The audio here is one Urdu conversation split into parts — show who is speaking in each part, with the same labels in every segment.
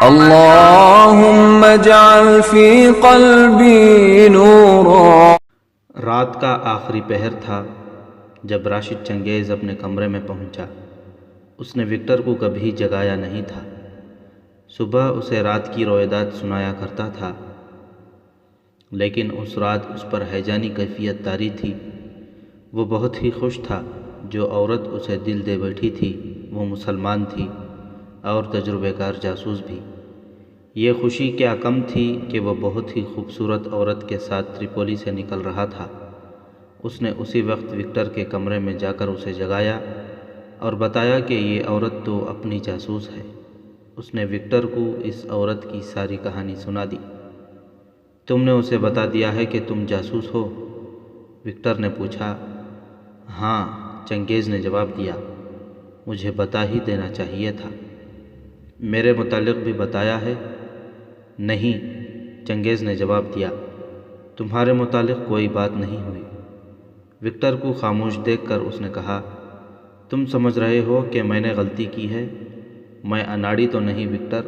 Speaker 1: اللهم اجعل في قلبي نورا۔
Speaker 2: رات کا آخری پہر تھا جب راشد چنگیز اپنے کمرے میں پہنچا۔ اس نے وکٹر کو کبھی جگایا نہیں تھا۔ صبح اسے رات کی روایات سنایا کرتا تھا، لیکن اس رات اس پر ہیجانی کیفیت طاری تھی۔ وہ بہت ہی خوش تھا۔ جو عورت اسے دل دے بیٹھی تھی وہ مسلمان تھی اور تجربہ کار جاسوس بھی۔ یہ خوشی کیا کم تھی کہ وہ بہت ہی خوبصورت عورت کے ساتھ تریپولی سے نکل رہا تھا۔ اس نے اسی وقت وکٹر کے کمرے میں جا کر اسے جگایا اور بتایا کہ یہ عورت تو اپنی جاسوس ہے۔ اس نے وکٹر کو اس عورت کی ساری کہانی سنا دی۔ تم نے اسے بتا دیا ہے کہ تم جاسوس ہو؟ وکٹر نے پوچھا۔ ہاں، چنگیز نے جواب دیا، مجھے بتا ہی دینا چاہیے تھا۔ میرے متعلق بھی بتایا ہے؟ نہیں، چنگیز نے جواب دیا، تمہارے متعلق کوئی بات نہیں ہوئی۔ وکٹر کو خاموش دیکھ کر اس نے کہا، تم سمجھ رہے ہو کہ میں نے غلطی کی ہے؟ میں اناڑی تو نہیں وکٹر۔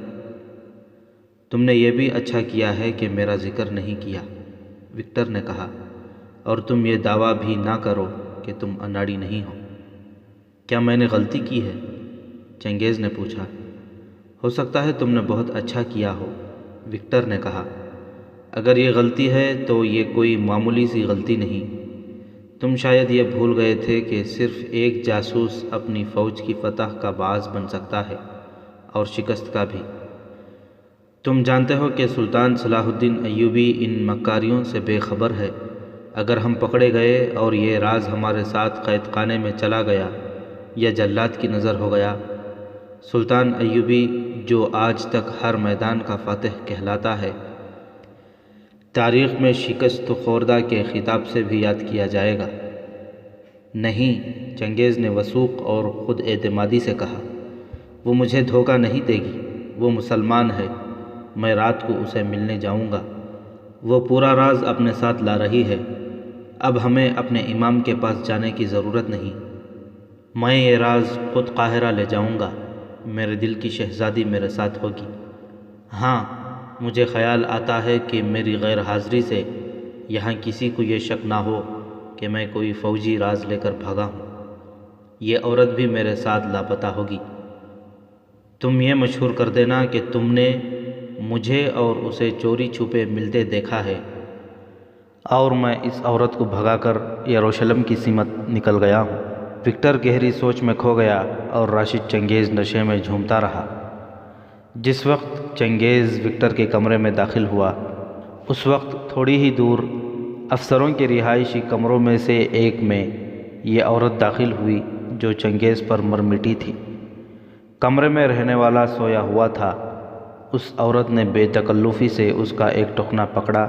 Speaker 2: تم نے یہ بھی اچھا کیا ہے کہ میرا ذکر نہیں کیا، وکٹر نے کہا، اور تم یہ دعویٰ بھی نہ کرو کہ تم اناڑی نہیں ہو۔ کیا میں نے غلطی کی ہے؟ چنگیز نے پوچھا۔ ہو سکتا ہے تم نے بہت اچھا کیا ہو، وکٹر نے کہا۔ اگر یہ غلطی ہے تو یہ کوئی معمولی سی غلطی نہیں۔ تم شاید یہ بھول گئے تھے کہ صرف ایک جاسوس اپنی فوج کی فتح کا باعث بن سکتا ہے، اور شکست کا بھی۔ تم جانتے ہو کہ سلطان صلاح الدین ایوبی ان مکاریوں سے بے خبر ہے۔ اگر ہم پکڑے گئے اور یہ راز ہمارے ساتھ قید خانے میں چلا گیا یا جلاد کی نظر ہو گیا، سلطان ایوبی جو آج تک ہر میدان کا فاتح کہلاتا ہے، تاریخ میں شکست خوردہ کے خطاب سے بھی یاد کیا جائے گا۔ نہیں، چنگیز نے وثوق اور خود اعتمادی سے کہا، وہ مجھے دھوکہ نہیں دے گی۔ وہ مسلمان ہے، میں رات کو اسے ملنے جاؤں گا۔ وہ پورا راز اپنے ساتھ لا رہی ہے۔ اب ہمیں اپنے امام کے پاس جانے کی ضرورت نہیں۔ میں یہ راز خود قاہرہ لے جاؤں گا۔ میرے دل کی شہزادی میرے ساتھ ہوگی۔ ہاں، مجھے خیال آتا ہے کہ میری غیر حاضری سے یہاں کسی کو یہ شک نہ ہو کہ میں کوئی فوجی راز لے کر بھاگا ہوں۔ یہ عورت بھی میرے ساتھ لاپتہ ہوگی۔ تم یہ مشہور کر دینا کہ تم نے مجھے اور اسے چوری چھپے ملتے دیکھا ہے، اور میں اس عورت کو بھگا کر یروشلم کی سمت نکل گیا ہوں۔ وکٹر گہری سوچ میں کھو گیا اور راشد چنگیز نشے میں جھومتا رہا۔ جس وقت چنگیز وکٹر کے کمرے میں داخل ہوا، اس وقت تھوڑی ہی دور افسروں کے رہائشی کمروں میں سے ایک میں یہ عورت داخل ہوئی جو چنگیز پر مر مٹی تھی۔ کمرے میں رہنے والا سویا ہوا تھا۔ اس عورت نے بے تکلفی سے اس کا ایک ٹخنا پکڑا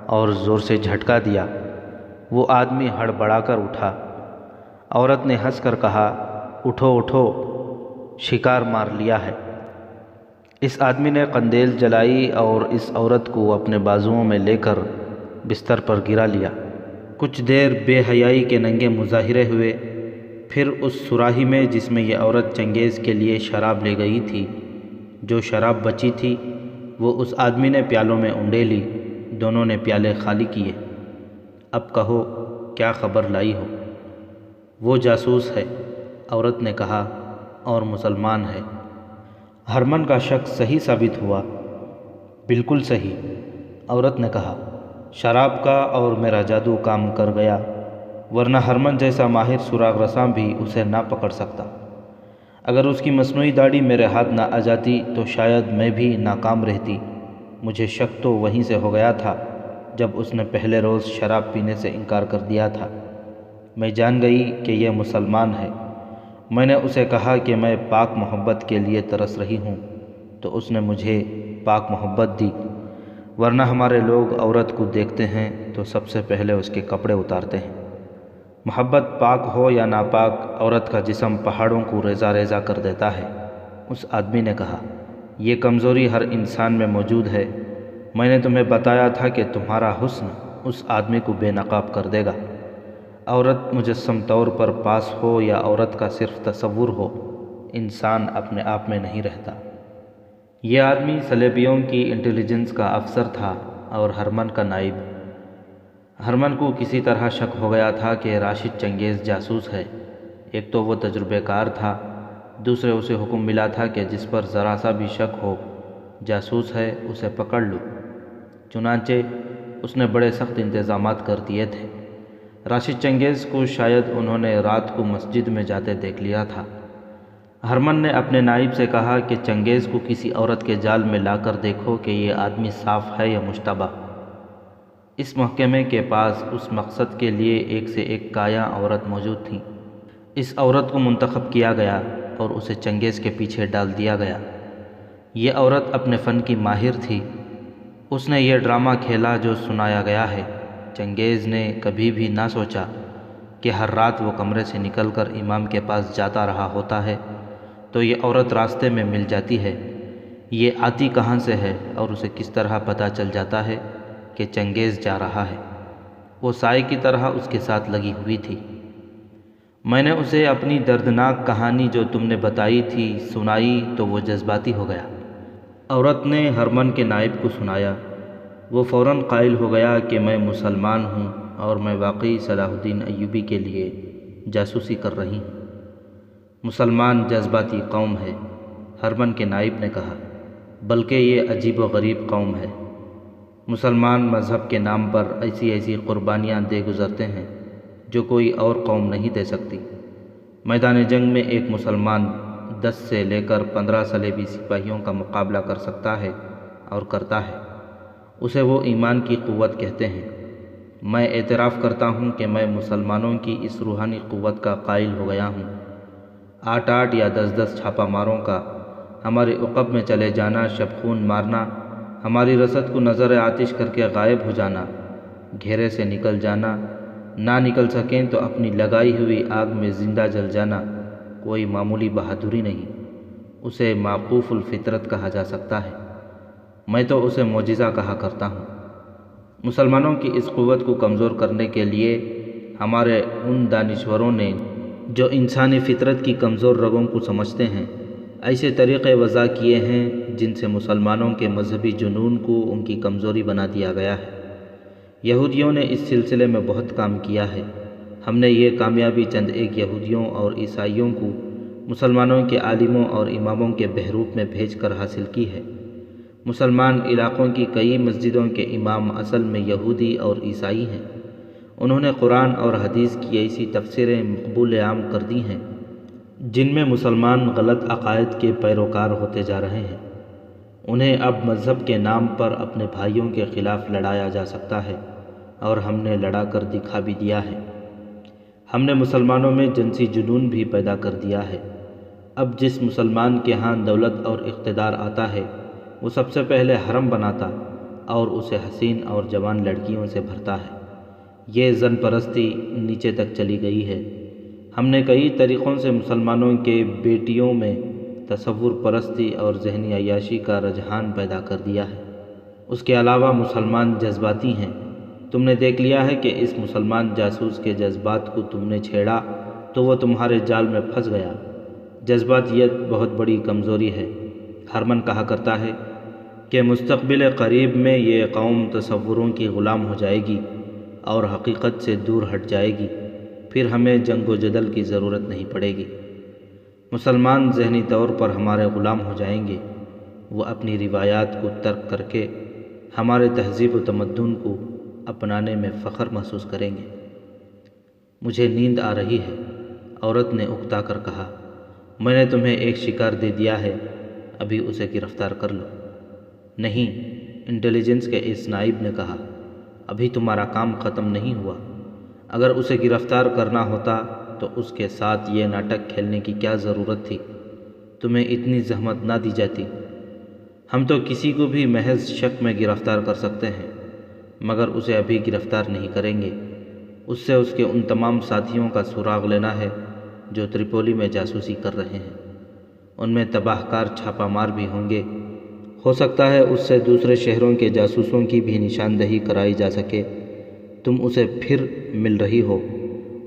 Speaker 2: اور زور سے جھٹکا دیا۔ وہ آدمی ہڑبڑا کر اٹھا۔ عورت نے ہنس کر کہا، اٹھو اٹھو، شکار مار لیا ہے۔ اس آدمی نے قندیل جلائی اور اس عورت کو اپنے بازوؤں میں لے کر بستر پر گرا لیا۔ کچھ دیر بے حیائی کے ننگے مظاہرے ہوئے، پھر اس سراہی میں جس میں یہ عورت چنگیز کے لیے شراب لے گئی تھی، جو شراب بچی تھی وہ اس آدمی نے پیالوں میں انڈیلی۔ دونوں نے پیالے خالی کیے۔ اب کہو کیا خبر لائی ہو؟ وہ جاسوس ہے، عورت نے کہا، اور مسلمان ہے۔ ہرمن کا شک صحیح ثابت ہوا۔ بالکل صحیح، عورت نے کہا۔ شراب کا اور میرا جادو کام کر گیا، ورنہ ہرمن جیسا ماہر سراغ رساں بھی اسے نہ پکڑ سکتا۔ اگر اس کی مصنوعی داڑھی میرے ہاتھ نہ آ جاتی تو شاید میں بھی ناکام رہتی۔ مجھے شک تو وہیں سے ہو گیا تھا جب اس نے پہلے روز شراب پینے سے انکار کر دیا تھا۔ میں جان گئی کہ یہ مسلمان ہے۔ میں نے اسے کہا کہ میں پاک محبت کے لیے ترس رہی ہوں، تو اس نے مجھے پاک محبت دی، ورنہ ہمارے لوگ عورت کو دیکھتے ہیں تو سب سے پہلے اس کے کپڑے اتارتے ہیں۔ محبت پاک ہو یا ناپاک، عورت کا جسم پہاڑوں کو ریزہ ریزہ کر دیتا ہے۔ اس آدمی نے کہا، یہ کمزوری ہر انسان میں موجود ہے۔ میں نے تمہیں بتایا تھا کہ تمہارا حسن اس آدمی کو بے نقاب کر دے گا۔ عورت مجسم طور پر پاس ہو یا عورت کا صرف تصور ہو، انسان اپنے آپ میں نہیں رہتا۔ یہ آدمی صلیبیوں کی انٹیلیجنس کا افسر تھا اور ہرمن کا نائب۔ ہرمن کو کسی طرح شک ہو گیا تھا کہ راشد چنگیز جاسوس ہے۔ ایک تو وہ تجربہ کار تھا، دوسرے اسے حکم ملا تھا کہ جس پر ذرا سا بھی شک ہو جاسوس ہے اسے پکڑ لو۔ چنانچہ اس نے بڑے سخت انتظامات کر دیے تھے۔ راشد چنگیز کو شاید انہوں نے رات کو مسجد میں جاتے دیکھ لیا تھا۔ ہرمن نے اپنے نائب سے کہا کہ چنگیز کو کسی عورت کے جال میں لا کر دیکھو کہ یہ آدمی صاف ہے یا مشتبہ۔ اس محکمے کے پاس اس مقصد کے لیے ایک سے ایک کایا عورت موجود تھیں۔ اس عورت کو منتخب کیا گیا اور اسے چنگیز کے پیچھے ڈال دیا گیا۔ یہ عورت اپنے فن کی ماہر تھی۔ اس نے یہ ڈرامہ کھیلا جو سنایا گیا ہے۔ چنگیز نے کبھی بھی نہ سوچا کہ ہر رات وہ کمرے سے نکل کر امام کے پاس جاتا رہا ہوتا ہے تو یہ عورت راستے میں مل جاتی ہے۔ یہ آتی کہاں سے ہے اور اسے کس طرح پتہ چل جاتا ہے کہ چنگیز جا رہا ہے۔ وہ سائے کی طرح اس کے ساتھ لگی ہوئی تھی۔ میں نے اسے اپنی دردناک کہانی جو تم نے بتائی تھی سنائی تو وہ جذباتی ہو گیا۔ عورت نے ہرمن کے نائب کو سنایا۔ وہ فوراً قائل ہو گیا کہ میں مسلمان ہوں اور میں واقعی صلاح الدین ایوبی کے لیے جاسوسی کر رہی ہوں۔ مسلمان جذباتی قوم ہے، ہرمن کے نائب نے کہا، بلکہ یہ عجیب و غریب قوم ہے۔ مسلمان مذہب کے نام پر ایسی ایسی قربانیاں دے گزرتے ہیں جو کوئی اور قوم نہیں دے سکتی۔ میدان جنگ میں ایک مسلمان 10 سے لے کر 15 صلیبی سپاہیوں کا مقابلہ کر سکتا ہے اور کرتا ہے۔ اسے وہ ایمان کی قوت کہتے ہیں۔ میں اعتراف کرتا ہوں کہ میں مسلمانوں کی اس روحانی قوت کا قائل ہو گیا ہوں۔ 8 یا 10 چھاپہ ماروں کا ہمارے عقب میں چلے جانا، شب خون مارنا، ہماری رسد کو نظر آتش کر کے غائب ہو جانا، گھیرے سے نکل جانا، نہ نکل سکیں تو اپنی لگائی ہوئی آگ میں زندہ جل جانا کوئی معمولی بہادری نہیں، اسے معقوف الفطرت کہا جا سکتا ہے۔ میں تو اسے معجزہ کہا کرتا ہوں۔ مسلمانوں کی اس قوت کو کمزور کرنے کے لیے ہمارے ان دانشوروں نے جو انسانی فطرت کی کمزور رگوں کو سمجھتے ہیں ایسے طریقے وضع کیے ہیں جن سے مسلمانوں کے مذہبی جنون کو ان کی کمزوری بنا دیا گیا ہے۔ یہودیوں نے اس سلسلے میں بہت کام کیا ہے۔ ہم نے یہ کامیابی چند ایک یہودیوں اور عیسائیوں کو مسلمانوں کے عالموں اور اماموں کے بحروپ میں بھیج کر حاصل کی ہے۔ مسلمان علاقوں کی کئی مسجدوں کے امام اصل میں یہودی اور عیسائی ہیں۔ انہوں نے قرآن اور حدیث کی ایسی تفسیریں مقبول عام کر دی ہیں جن میں مسلمان غلط عقائد کے پیروکار ہوتے جا رہے ہیں۔ انہیں اب مذہب کے نام پر اپنے بھائیوں کے خلاف لڑایا جا سکتا ہے اور ہم نے لڑا کر دکھا بھی دیا ہے۔ ہم نے مسلمانوں میں جنسی جنون بھی پیدا کر دیا ہے۔ اب جس مسلمان کے ہاں دولت اور اقتدار آتا ہے وہ سب سے پہلے حرم بناتا اور اسے حسین اور جوان لڑکیوں سے بھرتا ہے۔ یہ زن پرستی نیچے تک چلی گئی ہے۔ ہم نے کئی طریقوں سے مسلمانوں کے بیٹیوں میں تصور پرستی اور ذہنی عیاشی کا رجحان پیدا کر دیا ہے۔ اس کے علاوہ مسلمان جذباتی ہیں۔ تم نے دیکھ لیا ہے کہ اس مسلمان جاسوس کے جذبات کو تم نے چھیڑا تو وہ تمہارے جال میں پھنس گیا۔ جذباتیت بہت بڑی کمزوری ہے۔ ہرمن کہا کرتا ہے کہ مستقبل قریب میں یہ قوم تصوروں کی غلام ہو جائے گی اور حقیقت سے دور ہٹ جائے گی، پھر ہمیں جنگ و جدل کی ضرورت نہیں پڑے گی۔ مسلمان ذہنی طور پر ہمارے غلام ہو جائیں گے۔ وہ اپنی روایات کو ترک کر کے ہمارے تہذیب و تمدن کو اپنانے میں فخر محسوس کریں گے۔ مجھے نیند آ رہی ہے، عورت نے اکتا کر کہا۔ میں نے تمہیں ایک شکار دے دیا ہے، ابھی اسے گرفتار کر لو۔ نہیں، انٹیلیجنس کے اس نائب نے کہا، ابھی تمہارا کام ختم نہیں ہوا۔ اگر اسے گرفتار کرنا ہوتا تو اس کے ساتھ یہ ناٹک کھیلنے کی کیا ضرورت تھی؟ تمہیں اتنی زحمت نہ دی جاتی۔ ہم تو کسی کو بھی محض شک میں گرفتار کر سکتے ہیں، مگر اسے ابھی گرفتار نہیں کریں گے۔ اس سے اس کے ان تمام ساتھیوں کا سراغ لینا ہے جو تریپولی میں جاسوسی کر رہے ہیں۔ ان میں تباہ کار چھاپہ مار بھی ہوں گے۔ ہو سکتا ہے اس سے دوسرے شہروں کے جاسوسوں کی بھی نشاندہی کرائی جا سکے۔ تم اسے پھر مل رہی ہو،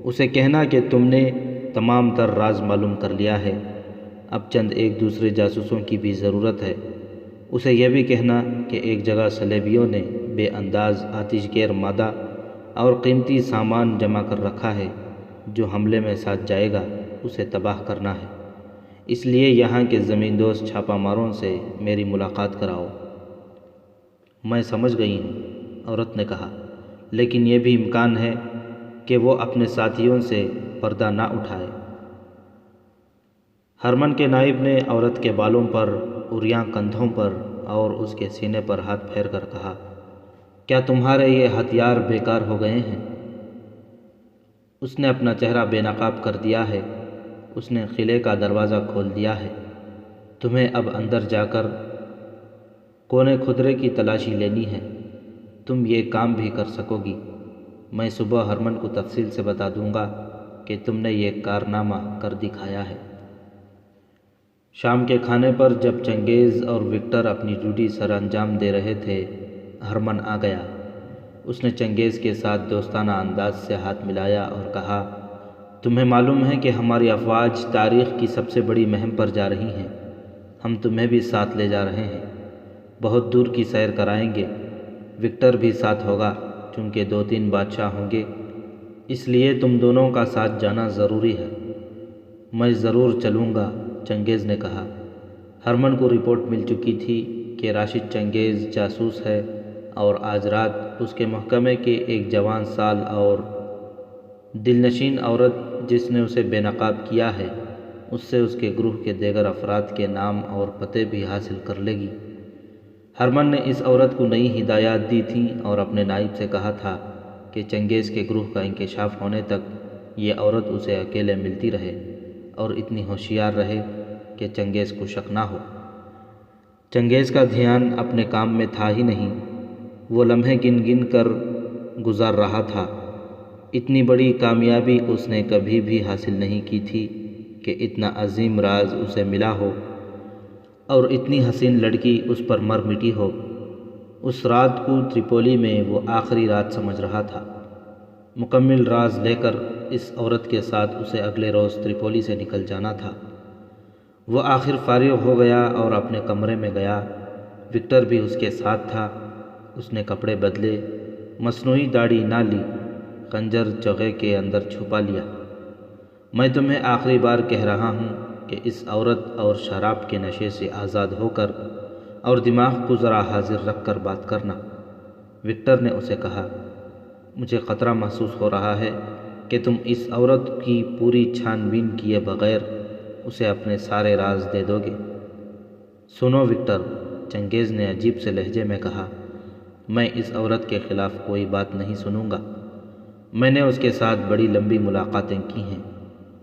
Speaker 2: اسے کہنا کہ تم نے تمام تر راز معلوم کر لیا ہے۔ اب چند ایک دوسرے جاسوسوں کی بھی ضرورت ہے۔ اسے یہ بھی کہنا کہ ایک جگہ صلیبیوں نے بے انداز آتش گیر مادہ اور قیمتی سامان جمع کر رکھا ہے، جو حملے میں ساتھ جائے گا اسے تباہ کرنا ہے، اس لیے یہاں کے زمین دوز چھاپا ماروں سے میری ملاقات کراؤ۔ میں سمجھ گئی ہوں، عورت نے کہا، لیکن یہ بھی امکان ہے کہ وہ اپنے ساتھیوں سے پردہ نہ اٹھائے۔ ہرمن کے نائب نے عورت کے بالوں پر، عریاں کندھوں پر اور اس کے سینے پر ہاتھ پھیر کر کہا، کیا تمہارے یہ ہتھیار بیکار ہو گئے ہیں؟ اس نے اپنا چہرہ بے نقاب کر دیا ہے، اس نے قلعے کا دروازہ کھول دیا ہے، تمہیں اب اندر جا کر کونے خدرے کی تلاشی لینی ہے، تم یہ کام بھی کر سکو گی، میں صبح ہرمن کو تفصیل سے بتا دوں گا کہ تم نے یہ کارنامہ کر دکھایا ہے۔ شام کے کھانے پر جب چنگیز اور وکٹر اپنی ڈیوٹی سر انجام دے رہے تھے، ہرمن آ گیا۔ اس نے چنگیز کے ساتھ دوستانہ انداز سے ہاتھ ملایا اور کہا، تمہیں معلوم ہے کہ ہماری افواج تاریخ کی سب سے بڑی مہم پر جا رہی ہیں، ہم تمہیں بھی ساتھ لے جا رہے ہیں، بہت دور کی سیر کرائیں گے، وکٹر بھی ساتھ ہوگا چونکہ 2-3 بادشاہ ہوں گے، اس لیے تم دونوں کا ساتھ جانا ضروری ہے۔ میں ضرور چلوں گا، چنگیز نے کہا۔ ہرمن کو رپورٹ مل چکی تھی کہ راشد چنگیز جاسوس ہے اور آج رات اس کے محکمے کے ایک جوان سال اور دلنشین عورت جس نے اسے بے نقاب کیا ہے، اس سے اس کے گروہ کے دیگر افراد کے نام اور پتے بھی حاصل کر لے گی۔ ہرمن نے اس عورت کو نئی ہدایات دی تھیں اور اپنے نائب سے کہا تھا کہ چنگیز کے گروہ کا انکشاف ہونے تک یہ عورت اسے اکیلے ملتی رہے اور اتنی ہوشیار رہے کہ چنگیز کو شک نہ ہو۔ چنگیز کا دھیان اپنے کام میں تھا ہی نہیں، وہ لمحے گن گن کر گزار رہا تھا۔ اتنی بڑی کامیابی اس نے کبھی بھی حاصل نہیں کی تھی کہ اتنا عظیم راز اسے ملا ہو اور اتنی حسین لڑکی اس پر مر مٹی ہو۔ اس رات کو تریپولی میں وہ آخری رات سمجھ رہا تھا۔ مکمل راز لے کر اس عورت کے ساتھ اسے اگلے روز تریپولی سے نکل جانا تھا۔ وہ آخر فارغ ہو گیا اور اپنے کمرے میں گیا۔ وکٹر بھی اس کے ساتھ تھا۔ اس نے کپڑے بدلے، مصنوعی داڑھی نہ لی، خنجر جگہ کے اندر چھپا لیا۔ میں تمہیں آخری بار کہہ رہا ہوں کہ اس عورت اور شراب کے نشے سے آزاد ہو کر اور دماغ کو ذرا حاضر رکھ کر بات کرنا، وکٹر نے اسے کہا۔ مجھے خطرہ محسوس ہو رہا ہے کہ تم اس عورت کی پوری چھان بین کیے بغیر اسے اپنے سارے راز دے دو گے۔ سنو وکٹر، چنگیز نے عجیب سے لہجے میں کہا، میں اس عورت کے خلاف کوئی بات نہیں سنوں گا۔ میں نے اس کے ساتھ بڑی لمبی ملاقاتیں کی ہیں،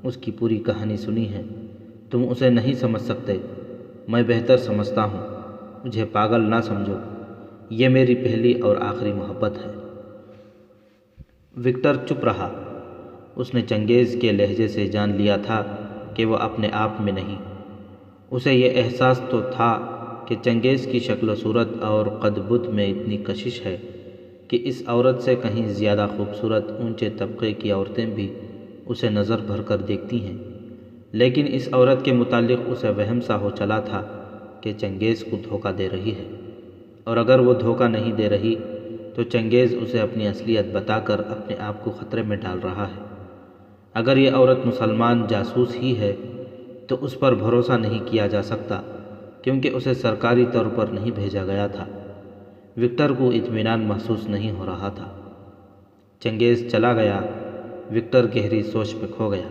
Speaker 2: اس کی پوری کہانی سنی ہے۔ تم اسے نہیں سمجھ سکتے، میں بہتر سمجھتا ہوں، مجھے پاگل نہ سمجھو، یہ میری پہلی اور آخری محبت ہے۔ وکٹر چپ رہا۔ اس نے چنگیز کے لہجے سے جان لیا تھا کہ وہ اپنے آپ میں نہیں۔ اسے یہ احساس تو تھا کہ چنگیز کی شکل و صورت اور قد بد میں اتنی کشش ہے کہ اس عورت سے کہیں زیادہ خوبصورت اونچے طبقے کی عورتیں بھی اسے نظر بھر کر دیکھتی ہیں، لیکن اس عورت کے متعلق اسے وہم سا ہو چلا تھا کہ چنگیز کو دھوکہ دے رہی ہے، اور اگر وہ دھوکہ نہیں دے رہی تو چنگیز اسے اپنی اصلیت بتا کر اپنے آپ کو خطرے میں ڈال رہا ہے۔ اگر یہ عورت مسلمان جاسوس ہی ہے تو اس پر بھروسہ نہیں کیا جا سکتا، کیونکہ اسے سرکاری طور پر نہیں بھیجا گیا تھا۔ وکٹر کو اطمینان محسوس نہیں ہو رہا تھا۔ چنگیز چلا گیا، وکٹر گہری سوچ میں کھو گیا۔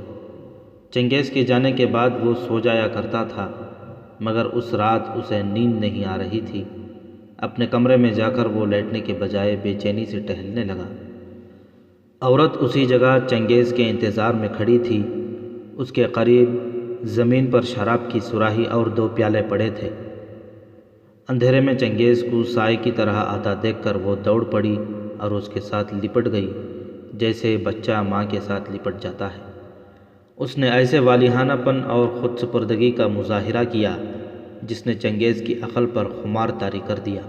Speaker 2: چنگیز کے جانے کے بعد وہ سو جایا کرتا تھا، مگر اس رات اسے نیند نہیں آ رہی تھی۔ اپنے کمرے میں جا کر وہ لیٹنے کے بجائے بے چینی سے ٹہلنے لگا۔ عورت اسی جگہ چنگیز کے انتظار میں کھڑی تھی۔ اس کے قریب زمین پر شراب کی سراہی اور 2 پیالے پڑے تھے۔ اندھیرے میں چنگیز کو سائے کی طرح آتا دیکھ کر وہ دوڑ پڑی اور اس کے ساتھ لپٹ گئی جیسے بچہ ماں کے ساتھ لپٹ جاتا ہے۔ اس نے ایسے والہانہ پن اور خود سپردگی کا مظاہرہ کیا جس نے چنگیز کی عقل پر خمار طاری کر دیا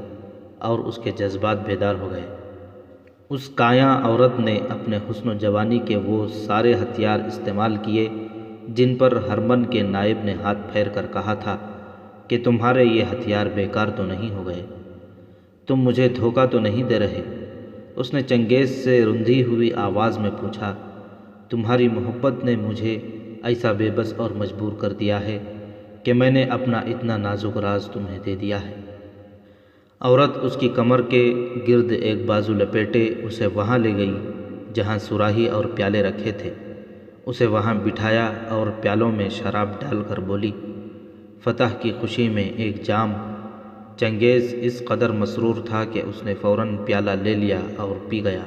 Speaker 2: اور اس کے جذبات بیدار ہو گئے۔ اس کایاں عورت نے اپنے حسن و جوانی کے وہ سارے ہتھیار استعمال کیے جن پر ہرمن کے نائب نے ہاتھ پھیر کر کہا تھا کہ تمہارے یہ ہتھیار بیکار تو نہیں ہو گئے؟ تم مجھے دھوکہ تو نہیں دے رہے؟ اس نے چنگیز سے رندھی ہوئی آواز میں پوچھا۔ تمہاری محبت نے مجھے ایسا بے بس اور مجبور کر دیا ہے کہ میں نے اپنا اتنا نازک راز تمہیں دے دیا ہے۔ عورت اس کی کمر کے گرد ایک بازو لپیٹے اسے وہاں لے گئی جہاں صراحی اور پیالے رکھے تھے، اسے وہاں بٹھایا اور پیالوں میں شراب ڈال کر بولی، فتح کی خوشی میں ایک جام۔ چنگیز اس قدر مسرور تھا کہ اس نے فوراً پیالہ لے لیا اور پی گیا۔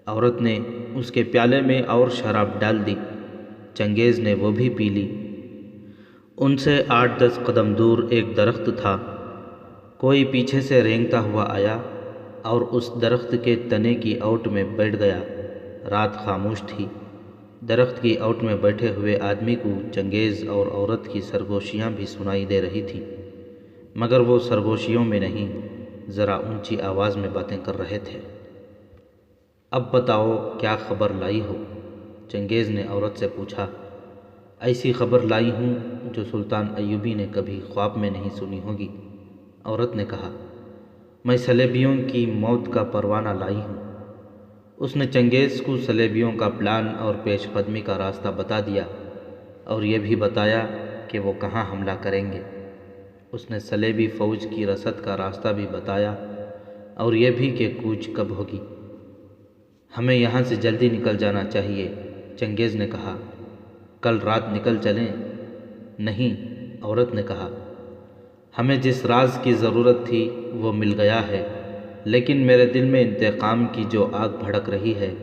Speaker 2: عورت نے اس کے پیالے میں اور شراب ڈال دی، چنگیز نے وہ بھی پی لی۔ ان سے 8-10 قدم دور ایک درخت تھا، کوئی پیچھے سے رینگتا ہوا آیا اور اس درخت کے تنے کی اوٹ میں بیٹھ گیا۔ رات خاموش تھی۔ درخت کی اوٹ میں بیٹھے ہوئے آدمی کو چنگیز اور عورت کی سرگوشیاں بھی سنائی دے رہی تھیں، مگر وہ سرگوشیوں میں نہیں، ذرا اونچی آواز میں باتیں کر رہے تھے۔ اب بتاؤ کیا خبر لائی ہو؟ چنگیز نے عورت سے پوچھا۔ ایسی خبر لائی ہوں جو سلطان ایوبی نے کبھی خواب میں نہیں سنی ہوگی، عورت نے کہا۔ میں صلیبیوں کی موت کا پروانہ لائی ہوں۔ اس نے چنگیز کو صلیبیوں کا پلان اور پیش قدمی کا راستہ بتا دیا اور یہ بھی بتایا کہ وہ کہاں حملہ کریں گے۔ اس نے صلیبی فوج کی رسد کا راستہ بھی بتایا اور یہ بھی کہ کوچ کب ہوگی۔ ہمیں یہاں سے جلدی نکل جانا چاہیے، چنگیز نے کہا۔ کل رات نکل چلیں؟ نہیں، عورت نے کہا۔ ہمیں جس راز کی ضرورت تھی وہ مل گیا ہے، لیکن میرے دل میں انتقام کی جو آگ بھڑک رہی ہے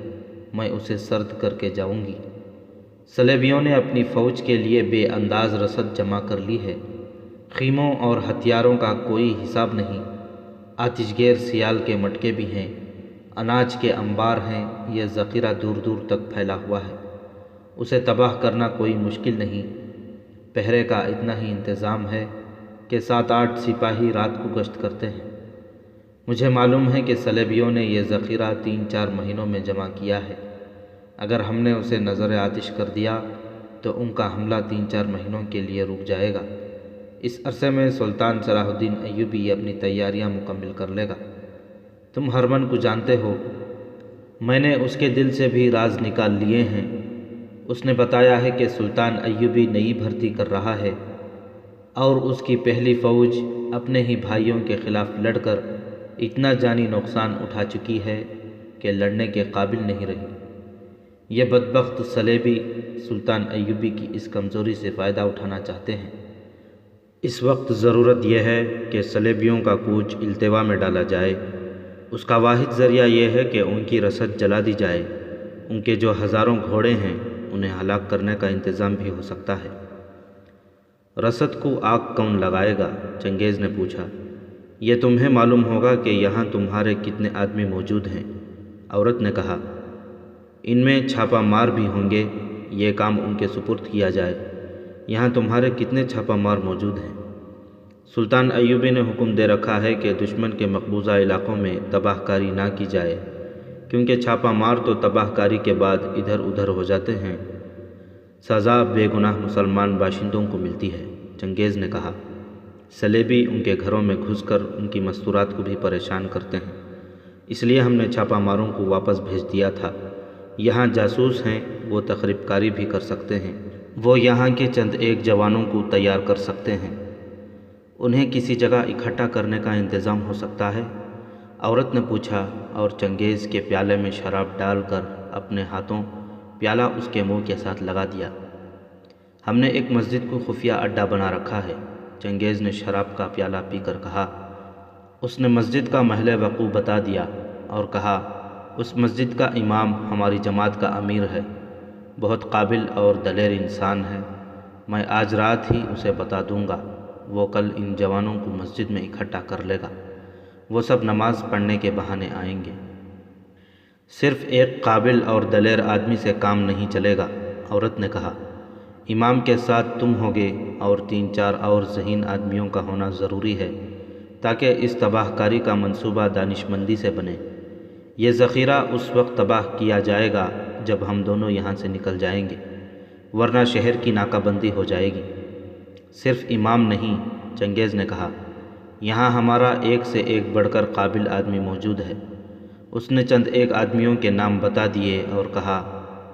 Speaker 2: میں اسے سرد کر کے جاؤں گی۔ صلیبیوں نے اپنی فوج کے لیے بے انداز رسد جمع کر لی ہے، خیموں اور ہتھیاروں کا کوئی حساب نہیں، آتش گیر سیال کے مٹکے بھی ہیں، اناج کے انبار ہیں، یہ ذخیرہ دور دور تک پھیلا ہوا ہے، اسے تباہ کرنا کوئی مشکل نہیں۔ پہرے کا اتنا ہی انتظام ہے کہ 7-8 سپاہی رات کو گشت کرتے ہیں۔ مجھے معلوم ہے کہ صلیبیوں نے یہ ذخیرہ 3-4 مہینوں میں جمع کیا ہے۔ اگر ہم نے اسے نظر آتش کر دیا تو ان کا حملہ 3-4 مہینوں کے لیے رک جائے گا۔ اس عرصے میں سلطان صلاح الدین ایوبی اپنی تیاریاں مکمل کر لے گا۔ تم ہرمن کو جانتے ہو، میں نے اس کے دل سے بھی راز نکال لیے ہیں۔ اس نے بتایا ہے کہ سلطان ایوبی نئی بھرتی کر رہا ہے اور اس کی پہلی فوج اپنے ہی بھائیوں کے خلاف لڑ کر اتنا جانی نقصان اٹھا چکی ہے کہ لڑنے کے قابل نہیں رہی۔ یہ بدبخت صلیبی سلطان ایوبی کی اس کمزوری سے فائدہ اٹھانا چاہتے ہیں۔ اس وقت ضرورت یہ ہے کہ صلیبیوں کا کوچ التوا میں ڈالا جائے۔ اس کا واحد ذریعہ یہ ہے کہ ان کی رسد جلا دی جائے۔ ان کے جو ہزاروں گھوڑے ہیں انہیں ہلاک کرنے کا انتظام بھی ہو سکتا ہے۔ رسد کو آگ کون لگائے گا؟ چنگیز نے پوچھا۔ یہ تمہیں معلوم ہوگا کہ یہاں تمہارے کتنے آدمی موجود ہیں، عورت نے کہا۔ ان میں چھاپہ مار بھی ہوں گے، یہ کام ان کے سپرد کیا جائے۔ یہاں تمہارے کتنے چھاپہ مار موجود ہیں؟ سلطان ایوبی نے حکم دے رکھا ہے کہ دشمن کے مقبوضہ علاقوں میں تباہ کاری نہ کی جائے، کیونکہ چھاپہ مار تو تباہ کاری کے بعد ادھر ادھر ہو جاتے ہیں، سزا بے گناہ مسلمان باشندوں کو ملتی ہے، چنگیز نے کہا۔ صلیبی ان کے گھروں میں گھس کر ان کی مستورات کو بھی پریشان کرتے ہیں، اس لیے ہم نے چھاپہ ماروں کو واپس بھیج دیا تھا۔ یہاں جاسوس ہیں، وہ تخریب کاری بھی کر سکتے ہیں، وہ یہاں کے چند ایک جوانوں کو تیار کر سکتے ہیں۔ انہیں کسی جگہ اکٹھا کرنے کا انتظام ہو سکتا ہے؟ عورت نے پوچھا اور چنگیز کے پیالے میں شراب ڈال کر اپنے ہاتھوں پیالہ اس کے منہ کے ساتھ لگا دیا۔ ہم نے ایک مسجد کو خفیہ اڈہ بنا رکھا ہے، چنگیز نے شراب کا پیالہ پی کر کہا۔ اس نے مسجد کا محل وقوع بتا دیا اور کہا، اس مسجد کا امام ہماری جماعت کا امیر ہے، بہت قابل اور دلیر انسان ہے، میں آج رات ہی اسے بتا دوں گا، وہ کل ان جوانوں کو مسجد میں اکٹھا کر لے گا، وہ سب نماز پڑھنے کے بہانے آئیں گے۔ صرف ایک قابل اور دلیر آدمی سے کام نہیں چلے گا، عورت نے کہا، امام کے ساتھ تم ہوگے اور 3-4 اور ذہین آدمیوں کا ہونا ضروری ہے تاکہ اس تباہ کاری کا منصوبہ دانش مندی سے بنے۔ یہ ذخیرہ اس وقت تباہ کیا جائے گا جب ہم دونوں یہاں سے نکل جائیں گے، ورنہ شہر کی ناکہ بندی ہو جائے گی۔ صرف امام نہیں، چنگیز نے کہا، یہاں ہمارا ایک سے ایک بڑھ کر قابل آدمی موجود ہے۔ اس نے چند ایک آدمیوں کے نام بتا دیے اور کہا،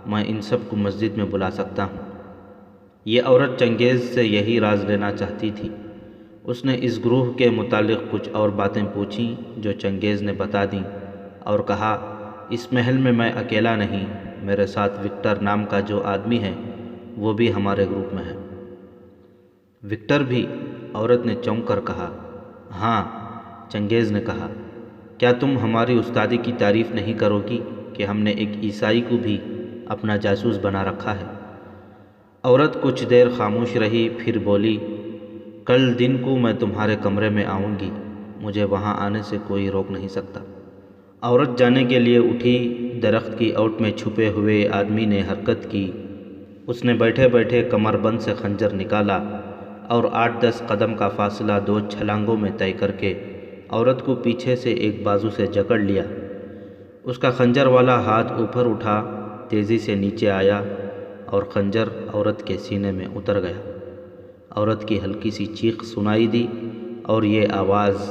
Speaker 2: میں ان سب کو مسجد میں بلا سکتا ہوں۔ یہ عورت چنگیز سے یہی راز لینا چاہتی تھی۔ اس نے اس گروہ کے متعلق کچھ اور باتیں پوچھیں جو چنگیز نے بتا دیں اور کہا، اس محل میں اکیلا نہیں، میرے ساتھ وکٹر نام کا جو آدمی ہے وہ بھی ہمارے گروپ میں ہے۔ وکٹر بھی؟ عورت نے چونک کر کہا۔ ہاں، چنگیز نے کہا، کیا تم ہماری استادی کی تعریف نہیں کرو گی کہ ہم نے ایک عیسائی کو بھی اپنا جاسوس بنا رکھا ہے؟ عورت کچھ دیر خاموش رہی، پھر بولی، کل دن کو میں تمہارے کمرے میں آؤں گی، مجھے وہاں آنے سے کوئی روک نہیں سکتا۔ عورت جانے کے لیے اٹھی۔ درخت کی اوٹ میں چھپے ہوئے آدمی نے حرکت کی۔ اس نے بیٹھے بیٹھے کمر بند سے خنجر نکالا اور 8-10 قدم کا فاصلہ 2 چھلانگوں میں طے کر کے عورت کو پیچھے سے ایک بازو سے جکڑ لیا۔ اس کا خنجر والا ہاتھ اوپر اٹھا، تیزی سے نیچے آیا اور خنجر عورت کے سینے میں اتر گیا۔ عورت کی ہلکی سی چیخ سنائی دی اور یہ آواز،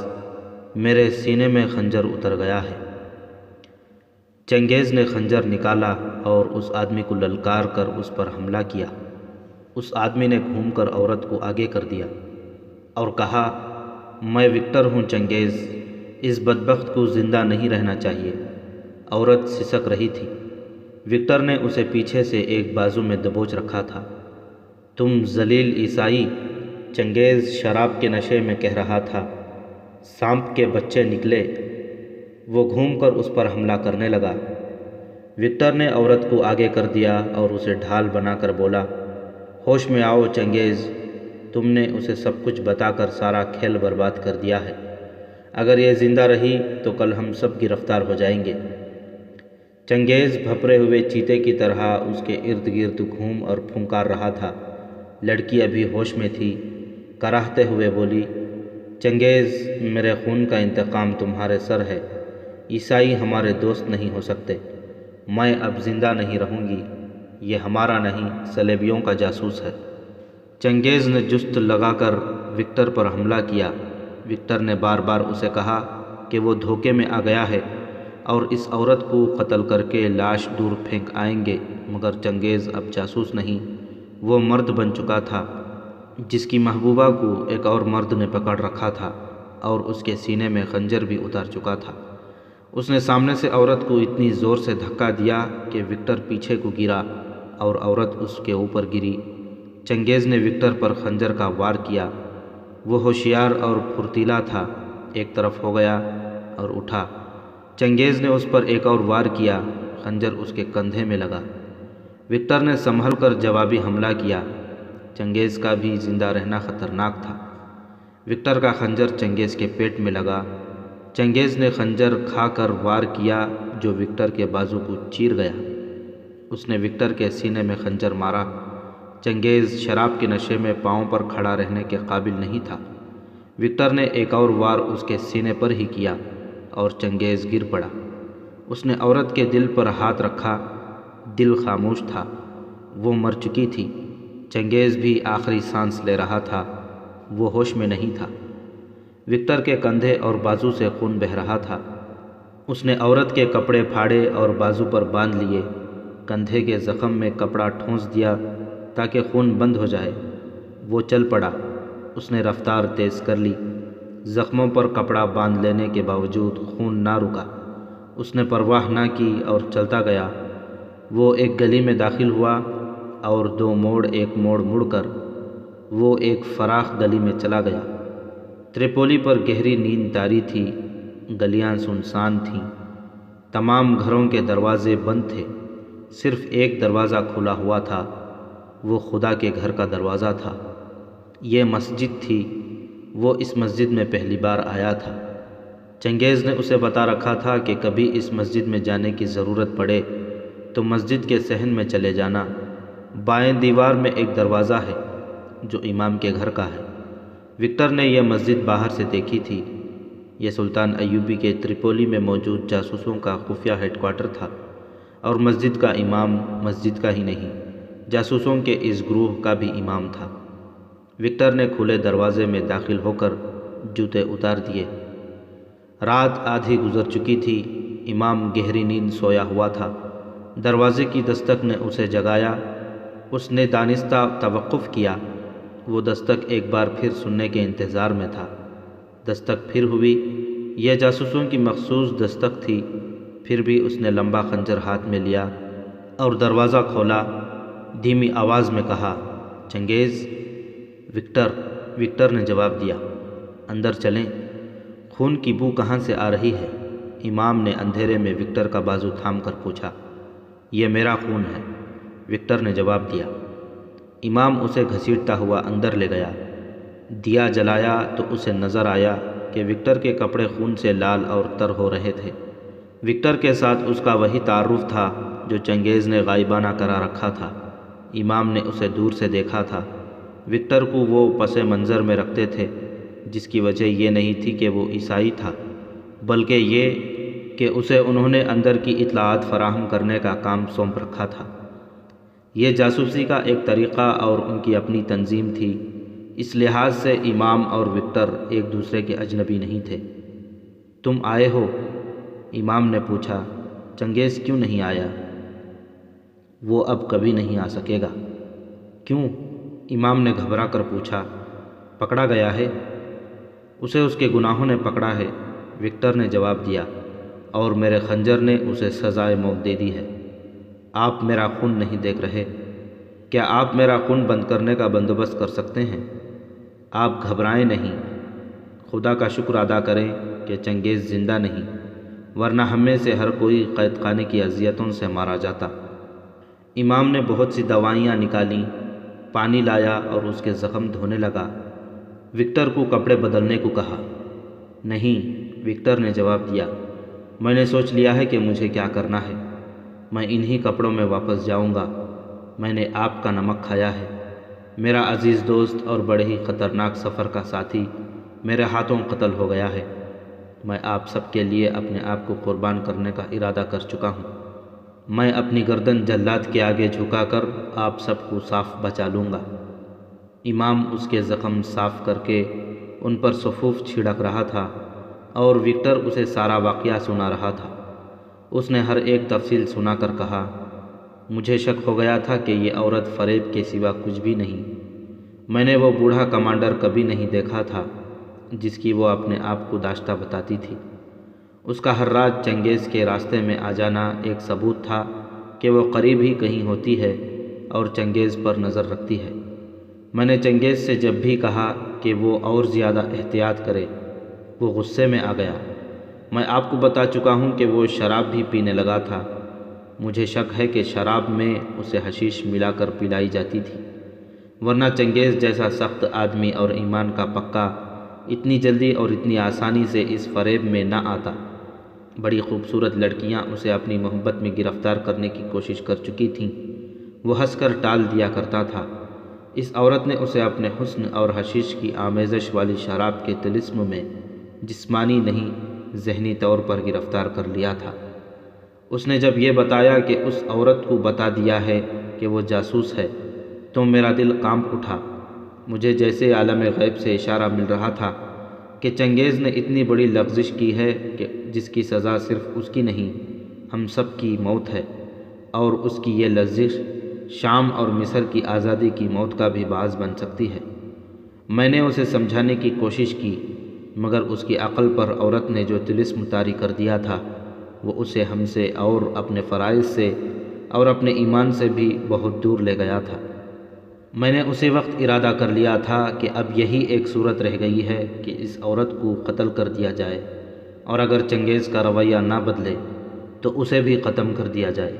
Speaker 2: میرے سینے میں خنجر اتر گیا ہے۔ چنگیز نے خنجر نکالا اور اس آدمی کو للکار کر اس پر حملہ کیا۔ اس آدمی نے گھوم کر عورت کو آگے کر دیا اور کہا، میں وکٹر ہوں چنگیز، اس بدبخت کو زندہ نہیں رہنا چاہیے۔ عورت سسک رہی تھی۔ وکٹر نے اسے پیچھے سے ایک بازو میں دبوچ رکھا تھا۔ تم ذلیل عیسائی، چنگیز شراب کے نشے میں کہہ رہا تھا۔ سانپ کے بچے نکلے۔ وہ گھوم کر اس پر حملہ کرنے لگا۔ وکٹر نے عورت کو آگے کر دیا اور اسے ڈھال بنا کر بولا، ہوش میں آؤ چنگیز، تم نے اسے سب کچھ بتا کر سارا کھیل برباد کر دیا ہے۔ اگر یہ زندہ رہی تو کل ہم سب گرفتار ہو جائیں گے۔ چنگیز بھپرے ہوئے چیتے کی طرح اس کے ارد گرد گھوم اور پھنکار رہا تھا۔ لڑکی ابھی ہوش میں تھی، کراہتے ہوئے بولی، چنگیز، میرے خون کا انتقام تمہارے سر ہے۔ عیسائی ہمارے دوست نہیں ہو سکتے۔ میں اب زندہ نہیں رہوں گی۔ یہ ہمارا نہیں، صلیبیوں کا جاسوس ہے۔ چنگیز نے جست لگا کر وکٹر پر حملہ کیا۔ وکٹر نے بار بار اسے کہا کہ وہ دھوکے میں آ گیا ہے اور اس عورت کو قتل کر کے لاش دور پھینک آئیں گے، مگر چنگیز اب جاسوس نہیں، وہ مرد بن چکا تھا جس کی محبوبہ کو ایک اور مرد نے پکڑ رکھا تھا اور اس کے سینے میں خنجر بھی اتار چکا تھا۔ اس نے سامنے سے عورت کو اتنی زور سے دھکا دیا کہ وکٹر پیچھے کو گرا اور عورت اس کے اوپر گری۔ چنگیز نے وکٹر پر خنجر کا وار کیا۔ وہ ہوشیار اور پھرتیلا تھا، ایک طرف ہو گیا اور اٹھا۔ چنگیز نے اس پر ایک اور وار کیا، خنجر اس کے کندھے میں لگا۔ وکٹر نے سنبھل کر جوابی حملہ کیا۔ چنگیز کا بھی زندہ رہنا خطرناک تھا۔ وکٹر کا خنجر چنگیز کے پیٹ میں لگا۔ چنگیز نے خنجر کھا کر وار کیا جو وکٹر کے بازو کو چیر گیا۔ اس نے وکٹر کے سینے میں خنجر مارا۔ چنگیز شراب کے نشے میں پاؤں پر کھڑا رہنے کے قابل نہیں تھا۔ وکٹر نے ایک اور وار اس کے سینے پر ہی کیا اور چنگیز گر پڑا۔ اس نے عورت کے دل پر ہاتھ رکھا۔ دل خاموش تھا، وہ مر چکی تھی۔ چنگیز بھی آخری سانس لے رہا تھا، وہ ہوش میں نہیں تھا۔ وکٹر کے کندھے اور بازو سے خون بہہ رہا تھا۔ اس نے عورت کے کپڑے پھاڑے اور بازو پر باندھ لیے۔ کندھے کے زخم میں کپڑا ٹھونس دیا تاکہ خون بند ہو جائے۔ وہ چل پڑا۔ اس نے رفتار تیز کر لی۔ زخموں پر کپڑا باندھ لینے کے باوجود خون نہ رکا۔ اس نے پرواہ نہ کی اور چلتا گیا۔ وہ ایک گلی میں داخل ہوا اور 2 موڑ ایک موڑ مڑ کر وہ ایک فراخ گلی میں چلا گیا۔ تریپولی پر گہری نیند طاری تھی۔ گلیاں سنسان تھیں۔ تمام گھروں کے دروازے بند تھے۔ صرف ایک دروازہ کھلا ہوا تھا، وہ خدا کے گھر کا دروازہ تھا۔ یہ مسجد تھی۔ وہ اس مسجد میں پہلی بار آیا تھا۔ چنگیز نے اسے بتا رکھا تھا کہ کبھی اس مسجد میں جانے کی ضرورت پڑے تو مسجد کے صحن میں چلے جانا۔ بائیں دیوار میں ایک دروازہ ہے جو امام کے گھر کا ہے۔ وکٹر نے یہ مسجد باہر سے دیکھی تھی۔ یہ سلطان ایوبی کے تریپولی میں موجود جاسوسوں کا خفیہ ہیڈ کوارٹر تھا، اور مسجد کا امام مسجد کا ہی نہیں، جاسوسوں کے اس گروہ کا بھی امام تھا۔ وکٹر نے کھلے دروازے میں داخل ہو کر جوتے اتار دیے۔ رات آدھی گزر چکی تھی، امام گہری نیند سویا ہوا تھا۔ دروازے کی دستک نے اسے جگایا۔ اس نے دانستہ توقف کیا۔ وہ دستک ایک بار پھر سننے کے انتظار میں تھا۔ دستک پھر ہوئی۔ یہ جاسوسوں کی مخصوص دستک تھی۔ پھر بھی اس نے لمبا خنجر ہاتھ میں لیا اور دروازہ کھولا۔ دھیمی آواز میں کہا، چنگیز۔ وکٹر نے جواب دیا، اندر چلیں۔ خون کی بو کہاں سے آ رہی ہے؟ امام نے اندھیرے میں وکٹر کا بازو تھام کر پوچھا۔ یہ میرا خون ہے، وکٹر نے جواب دیا۔ امام اسے گھسیٹتا ہوا اندر لے گیا۔ دیا جلایا تو اسے نظر آیا کہ وکٹر کے کپڑے خون سے لال اور تر ہو رہے تھے۔ وکٹر کے ساتھ اس کا وہی تعارف تھا جو چنگیز نے غائبانہ کرا رکھا تھا۔ امام نے اسے دور سے دیکھا تھا۔ وکٹر کو وہ پس منظر میں رکھتے تھے، جس کی وجہ یہ نہیں تھی کہ وہ عیسائی تھا، بلکہ یہ کہ اسے انہوں نے اندر کی اطلاعات فراہم کرنے کا کام سونپ رکھا تھا۔ یہ جاسوسی کا ایک طریقہ اور ان کی اپنی تنظیم تھی۔ اس لحاظ سے امام اور وکٹر ایک دوسرے کے اجنبی نہیں تھے۔ تم آئے ہو؟ امام نے پوچھا۔ چنگیز کیوں نہیں آیا؟ وہ اب کبھی نہیں آ سکے گا۔ کیوں؟ امام نے گھبرا کر پوچھا۔ پکڑا گیا ہے؟ اسے اس کے گناہوں نے پکڑا ہے، وکٹر نے جواب دیا، اور میرے خنجر نے اسے سزائے موت دے دی ہے۔ آپ میرا خون نہیں دیکھ رہے؟ کیا آپ میرا خون بند کرنے کا بندوبست کر سکتے ہیں؟ آپ گھبرائیں نہیں۔ خدا کا شکر ادا کریں کہ چنگیز زندہ نہیں، ورنہ ہم میں سے ہر کوئی قید خانے کی اذیتوں سے مارا جاتا۔ امام نے بہت سی دوائیاں نکالیں، پانی لایا اور اس کے زخم دھونے لگا۔ وکٹر کو کپڑے بدلنے کو کہا۔ نہیں، وکٹر نے جواب دیا، میں نے سوچ لیا ہے کہ مجھے کیا کرنا ہے۔ میں انہی کپڑوں میں واپس جاؤں گا۔ میں نے آپ کا نمک کھایا ہے۔ میرا عزیز دوست اور بڑے ہی خطرناک سفر کا ساتھی میرے ہاتھوں قتل ہو گیا ہے۔ میں آپ سب کے لیے اپنے آپ کو قربان کرنے کا ارادہ کر چکا ہوں۔ میں اپنی گردن جلاد کے آگے جھکا کر آپ سب کو صاف بچا لوں گا۔ امام اس کے زخم صاف کر کے ان پر صفوف چھڑک رہا تھا اور وکٹر اسے سارا واقعہ سنا رہا تھا۔ اس نے ہر ایک تفصیل سنا کر کہا، مجھے شک ہو گیا تھا کہ یہ عورت فریب کے سوا کچھ بھی نہیں۔ میں نے وہ بوڑھا کمانڈر کبھی نہیں دیکھا تھا جس کی وہ اپنے آپ کو داشتہ بتاتی تھی۔ اس کا ہر رات چنگیز کے راستے میں آ جانا ایک ثبوت تھا کہ وہ قریب ہی کہیں ہوتی ہے اور چنگیز پر نظر رکھتی ہے۔ میں نے چنگیز سے جب بھی کہا کہ وہ اور زیادہ احتیاط کرے، وہ غصے میں آ گیا۔ میں آپ کو بتا چکا ہوں کہ وہ شراب بھی پینے لگا تھا۔ مجھے شک ہے کہ شراب میں اسے حشیش ملا کر پلائی جاتی تھی، ورنہ چنگیز جیسا سخت آدمی اور ایمان کا پکا اتنی جلدی اور اتنی آسانی سے اس فریب میں نہ آتا۔ بڑی خوبصورت لڑکیاں اسے اپنی محبت میں گرفتار کرنے کی کوشش کر چکی تھیں، وہ ہنس کر ٹال دیا کرتا تھا۔ اس عورت نے اسے اپنے حسن اور حشیش کی آمیزش والی شراب کے طلسم میں جسمانی نہیں ذہنی طور پر گرفتار کر لیا تھا۔ اس نے جب یہ بتایا کہ اس عورت کو بتا دیا ہے کہ وہ جاسوس ہے تو میرا دل کانپ اٹھا۔ مجھے جیسے عالم غیب سے اشارہ مل رہا تھا کہ چنگیز نے اتنی بڑی لغزش کی ہے کہ جس کی سزا صرف اس کی نہیں، ہم سب کی موت ہے، اور اس کی یہ لغزش شام اور مصر کی آزادی کی موت کا بھی باعث بن سکتی ہے۔ میں نے اسے سمجھانے کی کوشش کی، مگر اس کی عقل پر عورت نے جو طلسم طاری کر دیا تھا وہ اسے ہم سے اور اپنے فرائض سے اور اپنے ایمان سے بھی بہت دور لے گیا تھا۔ میں نے اسی وقت ارادہ کر لیا تھا کہ اب یہی ایک صورت رہ گئی ہے کہ اس عورت کو قتل کر دیا جائے، اور اگر چنگیز کا رویہ نہ بدلے تو اسے بھی ختم کر دیا جائے۔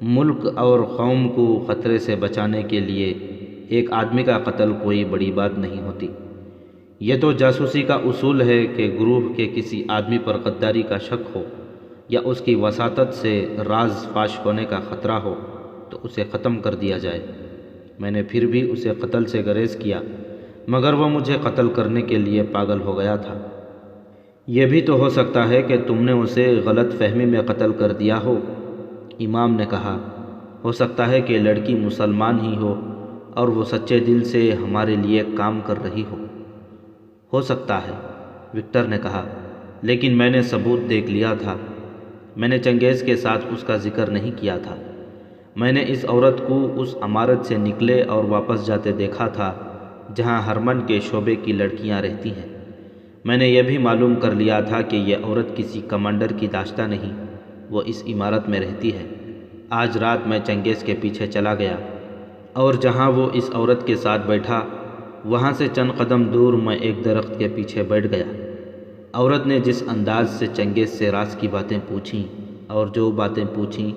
Speaker 2: ملک اور قوم کو خطرے سے بچانے کے لیے ایک آدمی کا قتل کوئی بڑی بات نہیں ہوتی۔ یہ تو جاسوسی کا اصول ہے کہ گروہ کے کسی آدمی پر غداری کا شک ہو یا اس کی وساطت سے راز فاش ہونے کا خطرہ ہو تو اسے ختم کر دیا جائے۔ میں نے پھر بھی اسے قتل سے گریز کیا، مگر وہ مجھے قتل کرنے کے لیے پاگل ہو گیا تھا۔ یہ بھی تو ہو سکتا ہے کہ تم نے اسے غلط فہمی میں قتل کر دیا ہو، امام نے کہا۔ ہو سکتا ہے کہ لڑکی مسلمان ہی ہو اور وہ سچے دل سے ہمارے لیے کام کر رہی ہو سکتا ہے، وکٹر نے کہا، لیکن میں نے ثبوت دیکھ لیا تھا۔ میں نے چنگیز کے ساتھ اس کا ذکر نہیں کیا تھا۔ میں نے اس عورت کو اس عمارت سے نکلے اور واپس جاتے دیکھا تھا جہاں ہرمن کے شعبے کی لڑکیاں رہتی ہیں۔ میں نے یہ بھی معلوم کر لیا تھا کہ یہ عورت کسی کمانڈر کی داشتہ نہیں، وہ اس عمارت میں رہتی ہے۔ آج رات میں چنگیز کے پیچھے چلا گیا اور جہاں وہ اس عورت کے ساتھ بیٹھا وہاں سے چند قدم دور میں ایک درخت کے پیچھے بیٹھ گیا۔ عورت نے جس انداز سے چنگیز سے راز کی باتیں پوچھیں اور جو باتیں پوچھیں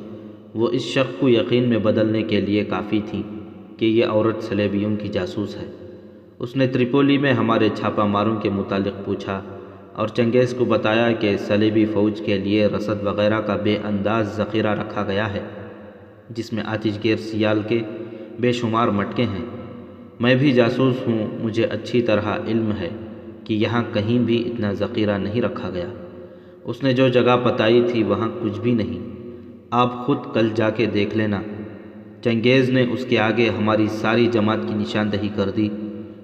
Speaker 2: وہ اس شک کو یقین میں بدلنے کے لیے کافی تھیں کہ یہ عورت صلیبیوں کی جاسوس ہے۔ اس نے تریپولی میں ہمارے چھاپہ ماروں کے متعلق پوچھا اور چنگیز کو بتایا کہ صلیبی فوج کے لیے رسد وغیرہ کا بے انداز ذخیرہ رکھا گیا ہے، جس میں آتش گیر سیال کے بے شمار مٹکے ہیں۔ میں بھی جاسوس ہوں، مجھے اچھی طرح علم ہے کہ یہاں کہیں بھی اتنا ذخیرہ نہیں رکھا گیا۔ اس نے جو جگہ بتائی تھی وہاں کچھ بھی نہیں، آپ خود کل جا کے دیکھ لینا۔ چنگیز نے اس کے آگے ہماری ساری جماعت کی نشاندہی کر دی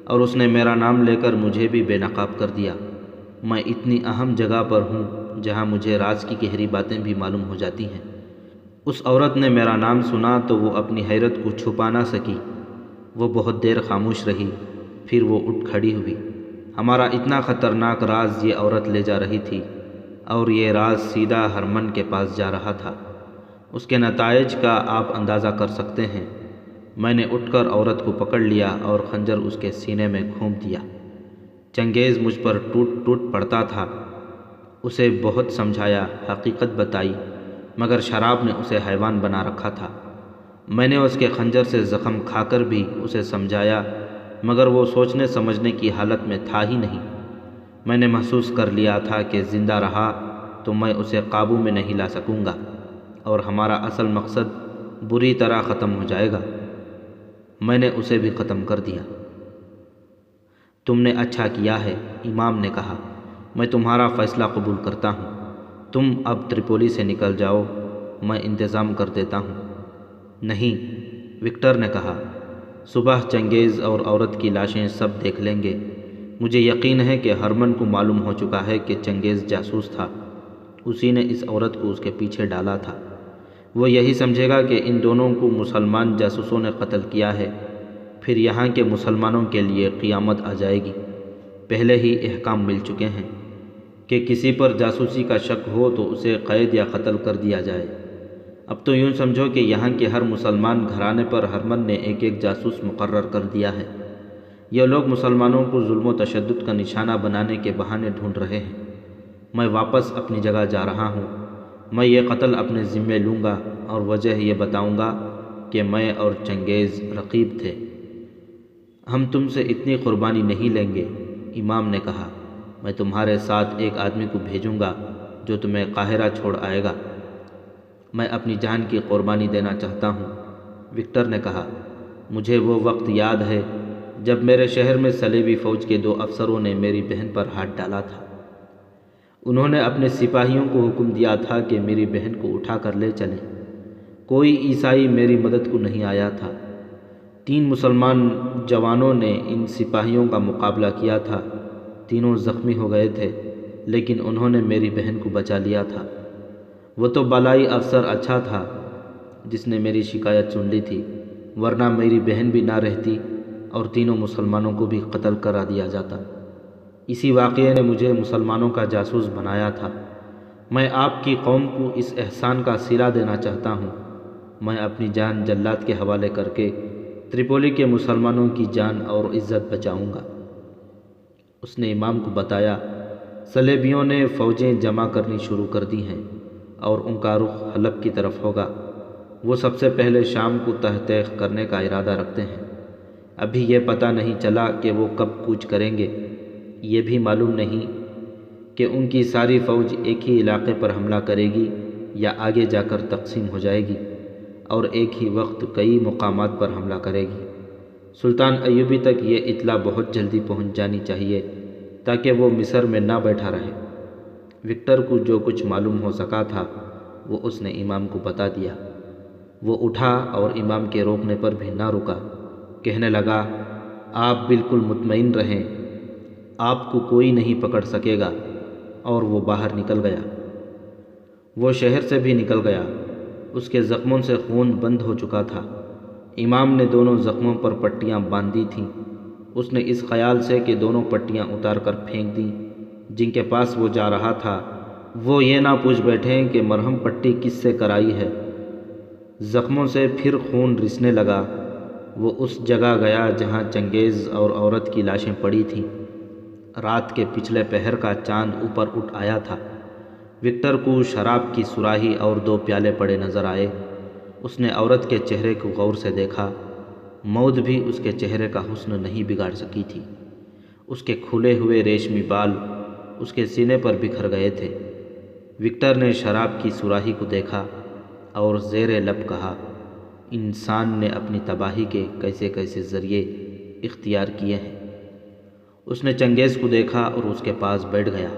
Speaker 2: اور اس نے میرا نام لے کر مجھے بھی بے نقاب کر دیا۔ میں اتنی اہم جگہ پر ہوں جہاں مجھے راز کی گہری باتیں بھی معلوم ہو جاتی ہیں۔ اس عورت نے میرا نام سنا تو وہ اپنی حیرت کو چھپا نہ سکی۔ وہ بہت دیر خاموش رہی، پھر وہ اٹھ کھڑی ہوئی۔ ہمارا اتنا خطرناک راز یہ عورت لے جا رہی تھی اور یہ راز سیدھا ہرمن کے پاس جا رہا تھا۔ اس کے نتائج کا آپ اندازہ کر سکتے ہیں۔ میں نے اٹھ کر عورت کو پکڑ لیا اور خنجر اس کے سینے میں گھونپ دیا۔ چنگیز مجھ پر ٹوٹ پڑتا تھا۔ اسے بہت سمجھایا، حقیقت بتائی، مگر شراب نے اسے حیوان بنا رکھا تھا۔ میں نے اس کے خنجر سے زخم کھا کر بھی اسے سمجھایا، مگر وہ سوچنے سمجھنے کی حالت میں تھا ہی نہیں۔ میں نے محسوس کر لیا تھا کہ زندہ رہا تو میں اسے قابو میں نہیں لا سکوں گا اور ہمارا اصل مقصد بری طرح ختم ہو جائے گا۔ میں نے اسے بھی ختم کر دیا۔ تم نے اچھا کیا ہے، امام نے کہا، میں تمہارا فیصلہ قبول کرتا ہوں۔ تم اب تریپولی سے نکل جاؤ، میں انتظام کر دیتا ہوں۔ نہیں، وکٹر نے کہا، صبح چنگیز اور عورت کی لاشیں سب دیکھ لیں گے۔ مجھے یقین ہے کہ ہرمن کو معلوم ہو چکا ہے کہ چنگیز جاسوس تھا۔ اسی نے اس عورت کو اس کے پیچھے ڈالا تھا۔ وہ یہی سمجھے گا کہ ان دونوں کو مسلمان جاسوسوں نے قتل کیا ہے، پھر یہاں کے مسلمانوں کے لیے قیامت آ جائے گی۔ پہلے ہی احکام مل چکے ہیں کہ کسی پر جاسوسی کا شک ہو تو اسے قید یا قتل کر دیا جائے۔ اب تو یوں سمجھو کہ یہاں کے ہر مسلمان گھرانے پر ہرمن نے ایک ایک جاسوس مقرر کر دیا ہے۔ یہ لوگ مسلمانوں کو ظلم و تشدد کا نشانہ بنانے کے بہانے ڈھونڈ رہے ہیں۔ میں واپس اپنی جگہ جا رہا ہوں۔ میں یہ قتل اپنے ذمے لوں گا اور وجہ یہ بتاؤں گا کہ میں اور چنگیز رقیب تھے۔ ہم تم سے اتنی قربانی نہیں لیں گے، امام نے کہا۔ میں تمہارے ساتھ ایک آدمی کو بھیجوں گا جو تمہیں قاہرہ چھوڑ آئے گا۔ میں اپنی جان کی قربانی دینا چاہتا ہوں، وکٹر نے کہا۔ مجھے وہ وقت یاد ہے جب میرے شہر میں صلیبی فوج کے 2 افسروں نے میری بہن پر ہاتھ ڈالا تھا۔ انہوں نے اپنے سپاہیوں کو حکم دیا تھا کہ میری بہن کو اٹھا کر لے چلیں۔ کوئی عیسائی میری مدد کو نہیں آیا تھا۔ 3 مسلمان جوانوں نے ان سپاہیوں کا مقابلہ کیا تھا۔ تینوں زخمی ہو گئے تھے، لیکن انہوں نے میری بہن کو بچا لیا تھا۔ وہ تو بالائی افسر اچھا تھا جس نے میری شکایت سن لی تھی، ورنہ میری بہن بھی نہ رہتی اور تینوں مسلمانوں کو بھی قتل کرا دیا جاتا۔ اسی واقعے نے مجھے مسلمانوں کا جاسوس بنایا تھا۔ میں آپ کی قوم کو اس احسان کا صلہ دینا چاہتا ہوں۔ میں اپنی جان جلاد کے حوالے کر کے تریپولی کے مسلمانوں کی جان اور عزت بچاؤں گا۔ اس نے امام کو بتایا، صلیبیوں نے فوجیں جمع کرنی شروع کر دی ہیں اور ان کا رخ حلب کی طرف ہوگا۔ وہ سب سے پہلے شام کو تحقیق کرنے کا ارادہ رکھتے ہیں۔ ابھی یہ پتہ نہیں چلا کہ وہ کب کوچ کریں گے۔ یہ بھی معلوم نہیں کہ ان کی ساری فوج ایک ہی علاقے پر حملہ کرے گی یا آگے جا کر تقسیم ہو جائے گی اور ایک ہی وقت کئی مقامات پر حملہ کرے گی۔ سلطان ایوبی تک یہ اطلاع بہت جلدی پہنچ جانی چاہیے تاکہ وہ مصر میں نہ بیٹھا رہے۔ وکٹر کو جو کچھ معلوم ہو سکا تھا وہ اس نے امام کو بتا دیا۔ وہ اٹھا اور امام کے روکنے پر بھی نہ رکا۔ کہنے لگا، آپ بالکل مطمئن رہیں، آپ کو کوئی نہیں پکڑ سکے گا، اور وہ باہر نکل گیا۔ وہ شہر سے بھی نکل گیا، اس کے زخموں سے خون بند ہو چکا تھا۔ امام نے دونوں زخموں پر پٹیاں باندھی تھیں۔ اس نے اس خیال سے کہ دونوں پٹیاں اتار کر پھینک دیں جن کے پاس وہ جا رہا تھا، وہ یہ نہ پوچھ بیٹھیں کہ مرہم پٹی کس سے کرائی ہے۔ زخموں سے پھر خون رسنے لگا۔ وہ اس جگہ گیا جہاں چنگیز اور عورت کی لاشیں پڑی تھیں۔ رات کے پچھلے پہر کا چاند اوپر اٹھ آیا تھا۔ وکٹر کو شراب کی سراہی اور 2 پیالے پڑے نظر آئے۔ اس نے عورت کے چہرے کو غور سے دیکھا۔ موت بھی اس کے چہرے کا حسن نہیں بگاڑ سکی تھی۔ اس کے کھلے ہوئے ریشمی بال اس کے سینے پر بکھر گئے تھے۔ وکٹر نے شراب کی سراہی کو دیکھا اور زیر لب کہا، انسان نے اپنی تباہی کے کیسے کیسے ذریعے اختیار کیے ہیں۔ اس نے چنگیز کو دیکھا اور اس کے پاس بیٹھ گیا۔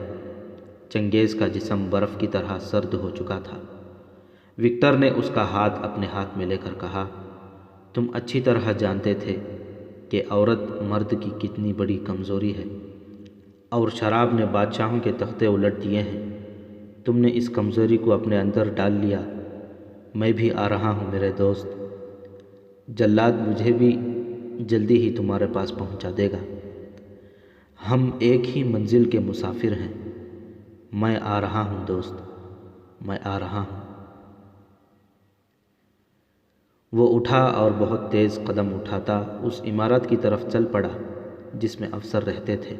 Speaker 2: چنگیز کا جسم برف کی طرح سرد ہو چکا تھا۔ وکٹر نے اس کا ہاتھ اپنے ہاتھ میں لے کر کہا، تم اچھی طرح جانتے تھے کہ عورت مرد کی کتنی بڑی کمزوری ہے، اور شراب نے بادشاہوں کے تختے الٹ دیے ہیں۔ تم نے اس کمزوری کو اپنے اندر ڈال لیا۔ میں بھی آ رہا ہوں میرے دوست۔ جلاد مجھے بھی جلدی ہی تمہارے پاس پہنچا دے گا۔ ہم ایک ہی منزل کے مسافر ہیں۔ میں آ رہا ہوں دوست، میں آ رہا ہوں۔ وہ اٹھا اور بہت تیز قدم اٹھاتا اس عمارت کی طرف چل پڑا جس میں افسر رہتے تھے۔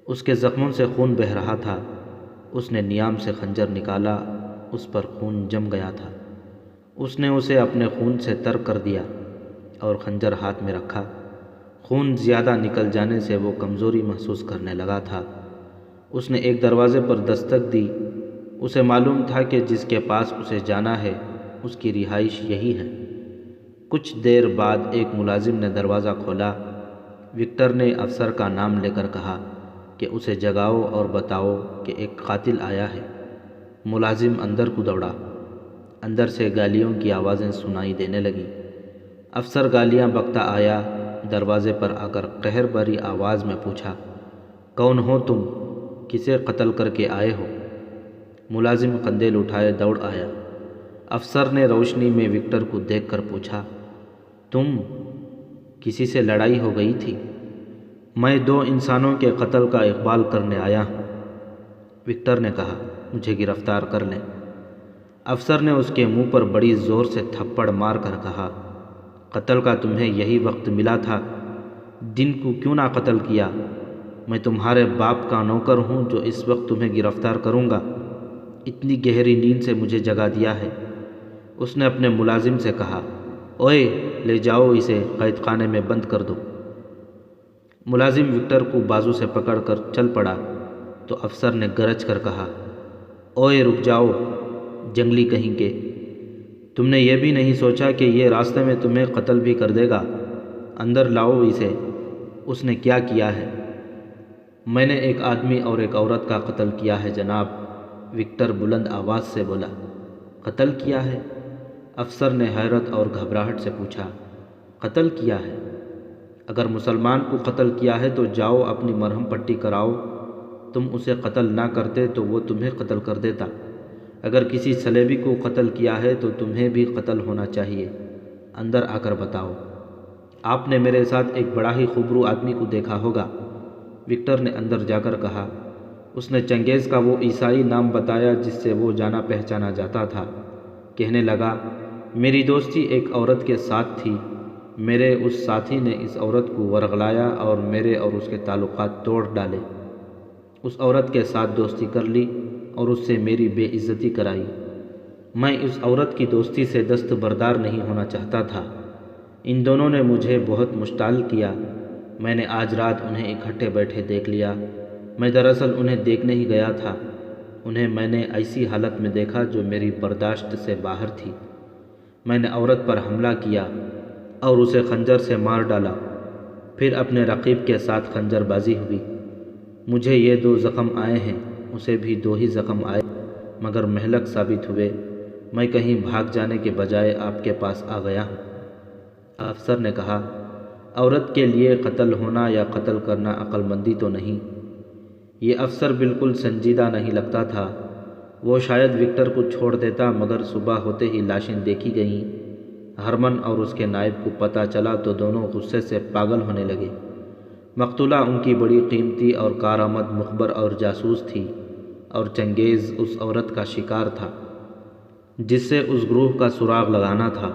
Speaker 2: اس کے زخموں سے خون بہہ رہا تھا۔ اس نے نیام سے خنجر نکالا، اس پر خون جم گیا تھا۔ اس نے اسے اپنے خون سے تر کر دیا اور خنجر ہاتھ میں رکھا۔ خون زیادہ نکل جانے سے وہ کمزوری محسوس کرنے لگا تھا۔ اس نے ایک دروازے پر دستک دی۔ اسے معلوم تھا کہ جس کے پاس اسے جانا ہے اس کی رہائش یہی ہے۔ کچھ دیر بعد ایک ملازم نے دروازہ کھولا۔ وکٹر نے افسر کا نام لے کر کہا کہ اسے جگاؤ اور بتاؤ کہ ایک قاتل آیا ہے۔ ملازم اندر کو دوڑا۔ اندر سے گالیوں کی آوازیں سنائی دینے لگیں۔ افسر گالیاں بکتا آیا۔ دروازے پر آ کر قہر بھری آواز میں پوچھا، کون ہو تم؟ کسے قتل کر کے آئے ہو؟ ملازم قندیل اٹھائے دوڑ آیا۔ افسر نے روشنی میں وکٹر کو دیکھ کر پوچھا، تم؟ کسی سے لڑائی ہو گئی تھی؟ میں 2 انسانوں کے قتل کا اقبال کرنے آیا ہوں۔ وکٹر نے کہا، مجھے گرفتار کر لیں۔ افسر نے اس کے منہ پر بڑی زور سے تھپڑ مار کر کہا، قتل کا تمہیں یہی وقت ملا تھا، دن کو کیوں نہ قتل کیا؟ میں تمہارے باپ کا نوکر ہوں جو اس وقت تمہیں گرفتار کروں گا؟ اتنی گہری نیند سے مجھے جگا دیا ہے۔ اس نے اپنے ملازم سے کہا، اوئے لے جاؤ اسے قید خانے میں بند کر دو۔ ملازم وکٹر کو بازو سے پکڑ کر چل پڑا تو افسر نے گرج کر کہا، اوئے رک جاؤ جنگلی کہیں کے، تم نے یہ بھی نہیں سوچا کہ یہ راستے میں تمہیں قتل بھی کر دے گا؟ اندر لاؤ اسے۔ اس نے کیا کیا ہے؟ میں نے ایک آدمی اور ایک عورت کا قتل کیا ہے جناب، وکٹر بلند آواز سے بولا۔ قتل کیا ہے؟ افسر نے حیرت اور گھبراہٹ سے پوچھا، قتل کیا ہے؟ اگر مسلمان کو قتل کیا ہے تو جاؤ اپنی مرہم پٹی کراؤ۔ تم اسے قتل نہ کرتے تو وہ تمہیں قتل کر دیتا۔ اگر کسی سلیبی کو قتل کیا ہے تو تمہیں بھی قتل ہونا چاہیے۔ اندر آ کر بتاؤ۔ آپ نے میرے ساتھ ایک بڑا ہی خوبرو آدمی کو دیکھا ہوگا، وکٹر نے اندر جا کر کہا۔ اس نے چنگیز کا وہ عیسائی نام بتایا جس سے وہ جانا پہچانا جاتا تھا۔ کہنے لگا، میری دوستی ایک عورت کے ساتھ تھی۔ میرے اس ساتھی نے اس عورت کو ورغلایا اور میرے اور اس کے تعلقات توڑ ڈالے۔ اس عورت کے ساتھ دوستی کر لی اور اس سے میری بے عزتی کرائی۔ میں اس عورت کی دوستی سے دستبردار نہیں ہونا چاہتا تھا۔ ان دونوں نے مجھے بہت مشتعل کیا۔ میں نے آج رات انہیں اکٹھے بیٹھے دیکھ لیا۔ میں دراصل انہیں دیکھنے ہی گیا تھا۔ انہیں میں نے ایسی حالت میں دیکھا جو میری برداشت سے باہر تھی۔ میں نے عورت پر حملہ کیا اور اسے خنجر سے مار ڈالا۔ پھر اپنے رقیب کے ساتھ خنجر بازی ہوئی۔ مجھے یہ 2 زخم آئے ہیں، اسے بھی 2 ہی زخم آئے مگر مہلک ثابت ہوئے۔ میں کہیں بھاگ جانے کے بجائے آپ کے پاس آ گیا ہوں۔ افسر نے کہا، عورت کے لیے قتل ہونا یا قتل کرنا عقل مندی تو نہیں۔ یہ افسر بالکل سنجیدہ نہیں لگتا تھا۔ وہ شاید وکٹر کو چھوڑ دیتا، مگر صبح ہوتے ہی لاشیں دیکھی گئیں۔ ہرمن اور اس کے نائب کو پتہ چلا تو دونوں غصے سے پاگل ہونے لگے۔ مقتولہ ان کی بڑی قیمتی اور کارآمد مخبر اور جاسوس تھی، اور چنگیز اس عورت کا شکار تھا جس سے اس گروہ کا سراغ لگانا تھا۔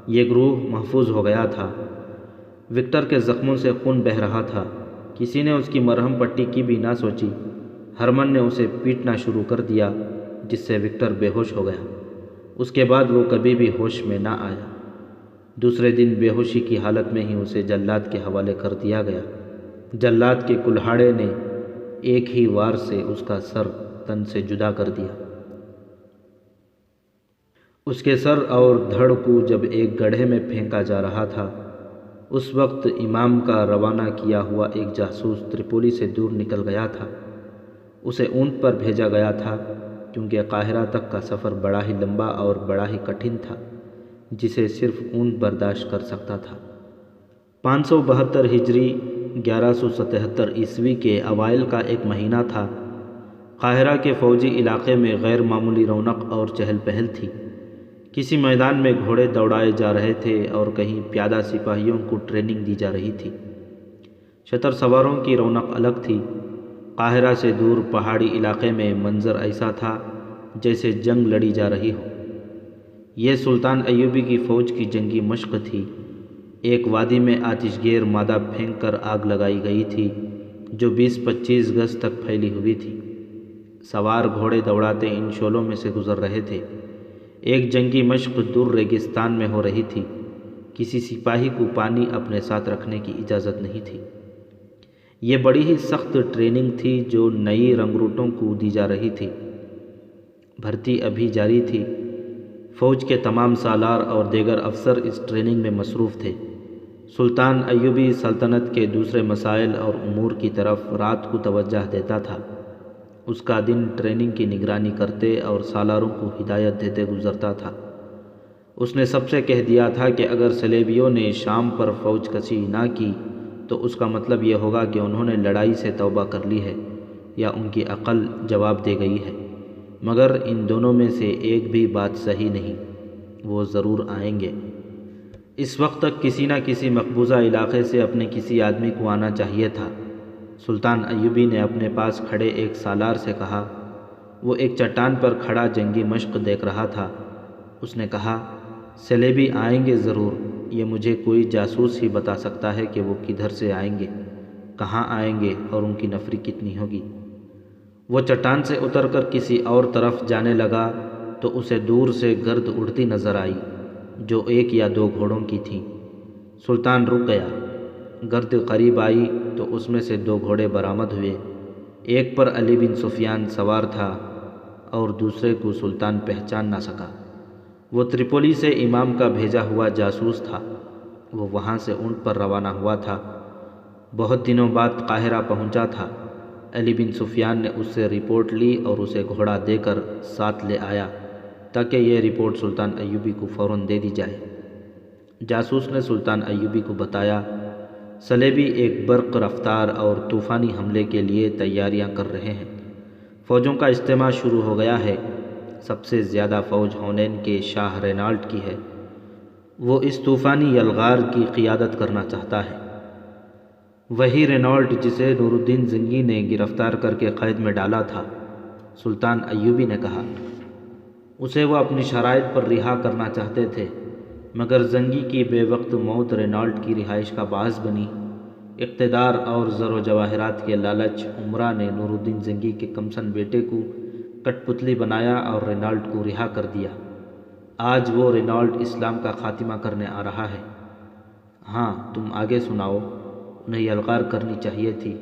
Speaker 2: یہ گروہ محفوظ ہو گیا تھا۔ وکٹر کے زخموں سے خون بہہ رہا تھا۔ کسی نے اس کی مرہم پٹی کی بھی نہ سوچی۔ ہرمن نے اسے پیٹنا شروع کر دیا، جس سے وکٹر بے ہوش ہو گیا۔ اس کے بعد وہ کبھی بھی ہوش میں نہ آیا۔ دوسرے دن بے ہوشی کی حالت میں ہی اسے جلاد کے حوالے کر دیا گیا۔ جلاد کے کلہاڑے نے ایک ہی وار سے اس کا سر تن سے جدا کر دیا۔ اس کے سر اور دھڑ کو جب ایک گڑھے میں پھینکا جا رہا تھا، اس وقت امام کا روانہ کیا ہوا ایک جاسوس تریپولی سے دور نکل گیا تھا۔ اسے اونٹ پر بھیجا گیا تھا، کیونکہ قاہرہ تک کا سفر بڑا ہی لمبا اور بڑا ہی کٹھن تھا، جسے صرف اونٹ برداشت کر سکتا تھا۔ 572 ہجری 1177 عیسوی کے اوائل کا ایک مہینہ تھا۔ قاہرہ کے فوجی علاقے میں غیر معمولی رونق اور چہل پہل تھی۔ کسی میدان میں گھوڑے دوڑائے جا رہے تھے اور کہیں پیادہ سپاہیوں کو ٹریننگ دی جا رہی تھی۔ شتر سواروں کی رونق الگ تھی۔ قاہرہ سے دور پہاڑی علاقے میں منظر ایسا تھا جیسے جنگ لڑی جا رہی ہو۔ یہ سلطان ایوبی کی فوج کی جنگی مشق تھی۔ ایک وادی میں آتش گیر مادہ پھینک کر آگ لگائی گئی تھی، جو 20-25 گز تک پھیلی ہوئی تھی۔ سوار گھوڑے دوڑاتے ان شعلوں میں سے گزر رہے تھے۔ ایک جنگی مشق دور ریگستان میں ہو رہی تھی۔ کسی سپاہی کو پانی اپنے ساتھ رکھنے کی اجازت نہیں تھی۔ یہ بڑی ہی سخت ٹریننگ تھی جو نئی رنگروٹوں کو دی جا رہی تھی۔ بھرتی ابھی جاری تھی۔ فوج کے تمام سالار اور دیگر افسر اس ٹریننگ میں مصروف تھے۔ سلطان ایوبی سلطنت کے دوسرے مسائل اور امور کی طرف رات کو توجہ دیتا تھا۔ اس کا دن ٹریننگ کی نگرانی کرتے اور سالاروں کو ہدایت دیتے گزرتا تھا۔ اس نے سب سے کہہ دیا تھا کہ اگر صلیبیوں نے شام پر فوج کشی نہ کی تو اس کا مطلب یہ ہوگا کہ انہوں نے لڑائی سے توبہ کر لی ہے یا ان کی عقل جواب دے گئی ہے، مگر ان دونوں میں سے ایک بھی بات صحیح نہیں۔ وہ ضرور آئیں گے۔ اس وقت تک کسی نہ کسی مقبوضہ علاقے سے اپنے کسی آدمی کو آنا چاہیے تھا۔ سلطان ایوبی نے اپنے پاس کھڑے ایک سالار سے کہا۔ وہ ایک چٹان پر کھڑا جنگی مشق دیکھ رہا تھا۔ اس نے کہا، صلیبی آئیں گے ضرور۔ یہ مجھے کوئی جاسوس ہی بتا سکتا ہے کہ وہ کدھر سے آئیں گے، کہاں آئیں گے اور ان کی نفری کتنی ہوگی۔ وہ چٹان سے اتر کر کسی اور طرف جانے لگا تو اسے دور سے گرد اڑتی نظر آئی، جو 1 یا 2 گھوڑوں کی تھی۔ سلطان رک گیا۔ گرد قریب آئی تو اس میں سے 2 گھوڑے برآمد ہوئے۔ ایک پر علی بن سفیان سوار تھا اور دوسرے کو سلطان پہچان نہ سکا۔ وہ تریپولی سے امام کا بھیجا ہوا جاسوس تھا۔ وہ وہاں سے اونٹ پر روانہ ہوا تھا۔ بہت دنوں بعد قاہرہ پہنچا تھا۔ علی بن سفیان نے اس سے رپورٹ لی اور اسے گھوڑا دے کر ساتھ لے آیا تاکہ یہ رپورٹ سلطان ایوبی کو فوراً دے دی جائے۔ جاسوس نے سلطان ایوبی کو بتایا، صلیبی ایک برق رفتار اور طوفانی حملے کے لیے تیاریاں کر رہے ہیں۔ فوجوں کا اجتماع شروع ہو گیا ہے۔ سب سے زیادہ فوج ہونین کے شاہ رینالٹ کی ہے۔ وہ اس طوفانی یلغار کی قیادت کرنا چاہتا ہے۔ وہی رینالٹ جسے نور الدین زنگی نے گرفتار کر کے قید میں ڈالا تھا، سلطان ایوبی نے کہا۔ اسے وہ اپنی شرائط پر رہا کرنا چاہتے تھے، مگر زنگی کی بے وقت موت رینالٹ کی رہائش کا باعث بنی۔ اقتدار اور زر و جواہرات کے لالچ امرا نے نور الدین زنگی کے کمسن بیٹے کو کٹ پتلی بنایا اور رینالٹ کو رہا کر دیا۔ آج وہ رینالٹ اسلام کا خاتمہ کرنے آ رہا ہے۔ ہاں، تم آگے سناؤ۔ انہیں یلغار کرنی چاہیے تھی،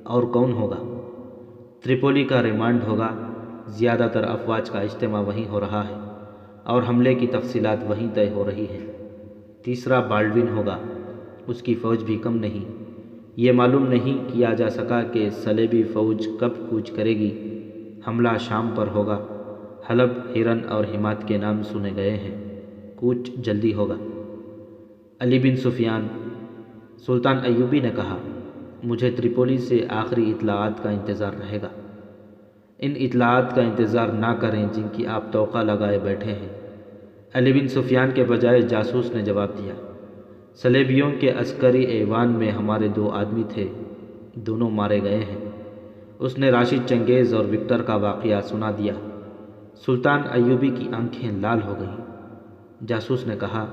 Speaker 2: اور کون ہوگا؟ تریپولی کا ریمانڈ ہوگا۔ زیادہ تر افواج کا اجتماع وہیں ہو رہا ہے اور حملے کی تفصیلات وہیں طے ہو رہی ہیں۔ تیسرا بالڈوین ہوگا۔ اس کی فوج بھی کم نہیں۔ یہ معلوم نہیں کیا جا سکا کہ صلیبی فوج کب کوچ کرے گی۔ حملہ شام پر ہوگا۔ حلب، ہرن اور حمات کے نام سنے گئے ہیں۔ کوچ جلدی ہوگا۔ علی بن سفیان، سلطان ایوبی نے کہا، مجھے تریپولی سے آخری اطلاعات کا انتظار رہے گا۔ ان اطلاعات کا انتظار نہ کریں جن کی آپ توقع لگائے بیٹھے ہیں۔ علی بن سفیان کے بجائے جاسوس نے جواب دیا، صلیبیوں کے عسکری ایوان میں ہمارے 2 آدمی تھے، دونوں مارے گئے ہیں۔ اس نے راشد چنگیز اور وکٹر کا واقعہ سنا دیا۔ سلطان ایوبی کی آنکھیں لال ہو گئیں۔ جاسوس نے کہا،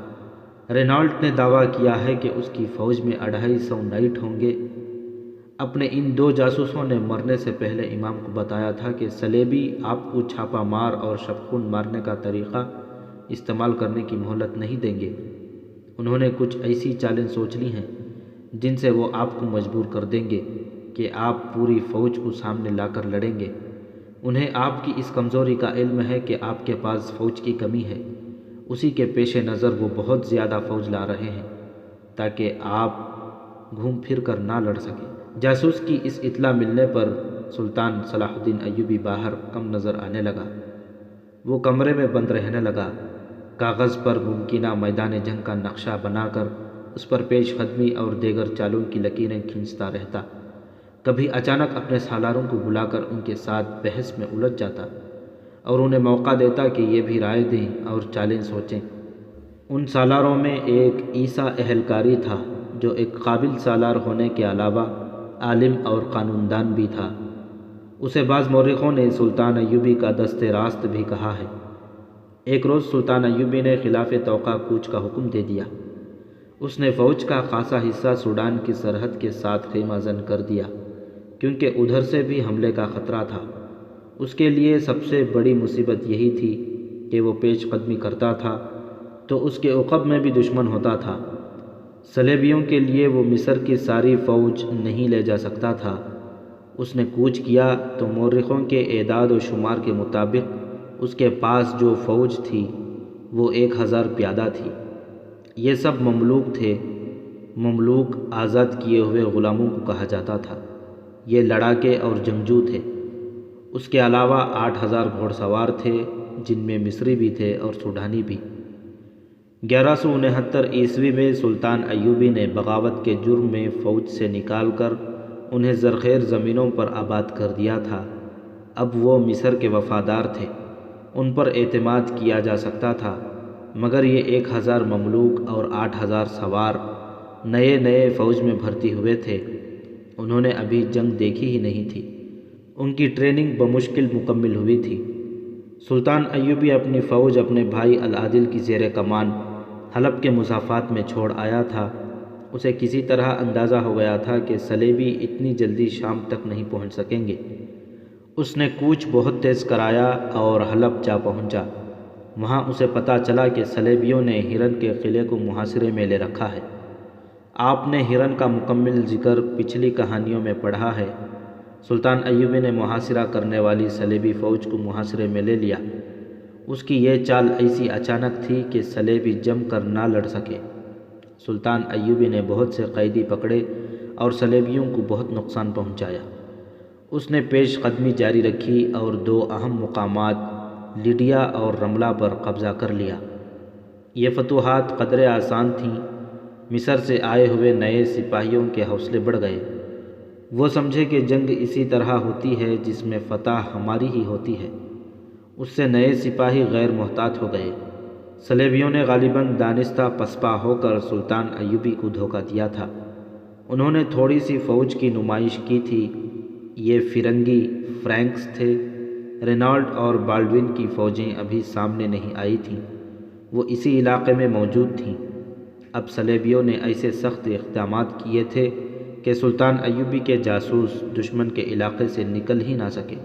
Speaker 2: رینالٹ نے دعویٰ کیا ہے کہ اس کی فوج میں 250 نائٹ ہوں گے۔ اپنے ان 2 جاسوسوں نے مرنے سے پہلے امام کو بتایا تھا کہ صلیبی آپ کو چھاپا مار اور شبخون مارنے کا طریقہ استعمال کرنے کی مہلت نہیں دیں گے۔ انہوں نے کچھ ایسی چالیں سوچ لی ہیں جن سے وہ آپ کو مجبور کر دیں گے کہ آپ پوری فوج کو سامنے لا کر لڑیں گے۔ انہیں آپ کی اس کمزوری کا علم ہے کہ آپ کے پاس فوج کی کمی ہے، اسی کے پیش نظر وہ بہت زیادہ فوج لا رہے ہیں تاکہ آپ گھوم پھر کر نہ لڑ سکیں۔ جاسوس کی اس اطلاع ملنے پر سلطان صلاح الدین ایوبی باہر کم نظر آنے لگا۔ وہ کمرے میں بند رہنے لگا، کاغذ پر ممکنہ میدان جنگ کا نقشہ بنا کر اس پر پیش قدمی اور دیگر چالوں کی لکیریں کھینچتا رہتا۔ کبھی اچانک اپنے سالاروں کو بلا کر ان کے ساتھ بحث میں الجھ جاتا اور انہیں موقع دیتا کہ یہ بھی رائے دیں اور چالیں سوچیں۔ ان سالاروں میں ایک عیسیٰ اہلکاری تھا جو ایک قابل سالار ہونے کے علاوہ عالم اور قانون دان بھی تھا۔ اسے بعض مورخوں نے سلطان ایوبی کا دست راست بھی کہا ہے۔ ایک روز سلطان ایوبی نے خلاف توقع کوچ کا حکم دے دیا۔ اس نے فوج کا خاصا حصہ سوڈان کی سرحد کے ساتھ خیمہ زن کر دیا کیونکہ ادھر سے بھی حملے کا خطرہ تھا۔ اس کے لیے سب سے بڑی مصیبت یہی تھی کہ وہ پیش قدمی کرتا تھا تو اس کے عقب میں بھی دشمن ہوتا تھا۔ صلیبیوں کے لیے وہ مصر کی ساری فوج نہیں لے جا سکتا تھا۔ اس نے کوچ کیا تو مورخوں کے اعداد و شمار کے مطابق اس کے پاس جو فوج تھی وہ 1000 پیادہ تھی۔ یہ سب مملوک تھے۔ مملوک آزاد کیے ہوئے غلاموں کو کہا جاتا تھا۔ یہ لڑاکے اور جنگجو تھے۔ اس کے علاوہ 8000 گھوڑ سوار تھے جن میں مصری بھی تھے اور سوڈانی بھی۔ 1169 عیسوی میں سلطان ایوبی نے بغاوت کے جرم میں فوج سے نکال کر انہیں زرخیر زمینوں پر آباد کر دیا تھا۔ اب وہ مصر کے وفادار تھے، ان پر اعتماد کیا جا سکتا تھا، مگر یہ 1000 مملوک اور 8000 سوار نئے فوج میں بھرتی ہوئے تھے۔ انہوں نے ابھی جنگ دیکھی ہی نہیں تھی، ان کی ٹریننگ بمشکل مکمل ہوئی تھی۔ سلطان ایوبی اپنی فوج اپنے بھائی العادل کی زیر کمان حلب کے مضافات میں چھوڑ آیا تھا۔ اسے کسی طرح اندازہ ہو گیا تھا کہ صلیبی اتنی جلدی شام تک نہیں پہنچ سکیں گے۔ اس نے کوچ بہت تیز کرایا اور حلب جا پہنچا۔ وہاں اسے پتہ چلا کہ صلیبیوں نے ہرن کے قلعے کو محاصرے میں لے رکھا ہے۔ آپ نے ہرن کا مکمل ذکر پچھلی کہانیوں میں پڑھا ہے۔ سلطان ایوبی نے محاصرہ کرنے والی صلیبی فوج کو محاصرے میں لے لیا۔ اس کی یہ چال ایسی اچانک تھی کہ صلیبی جم کر نہ لڑ سکے۔ سلطان ایوبی نے بہت سے قیدی پکڑے اور صلیبیوں کو بہت نقصان پہنچایا۔ اس نے پیش قدمی جاری رکھی اور 2 اہم مقامات لیڈیا اور رملہ پر قبضہ کر لیا۔ یہ فتوحات قدرے آسان تھیں۔ مصر سے آئے ہوئے نئے سپاہیوں کے حوصلے بڑھ گئے۔ وہ سمجھے کہ جنگ اسی طرح ہوتی ہے جس میں فتح ہماری ہی ہوتی ہے۔ اس سے نئے سپاہی غیر محتاط ہو گئے۔ صلیبیوں نے غالباً دانستہ پسپا ہو کر سلطان ایوبی کو دھوکہ دیا تھا۔ انہوں نے تھوڑی سی فوج کی نمائش کی تھی۔ یہ فرنگی فرینکس تھے۔ رینالڈ اور بالڈوین کی فوجیں ابھی سامنے نہیں آئی تھیں، وہ اسی علاقے میں موجود تھیں۔ اب صلیبیوں نے ایسے سخت اقدامات کیے تھے کہ سلطان ایوبی کے جاسوس دشمن کے علاقے سے نکل ہی نہ سکے۔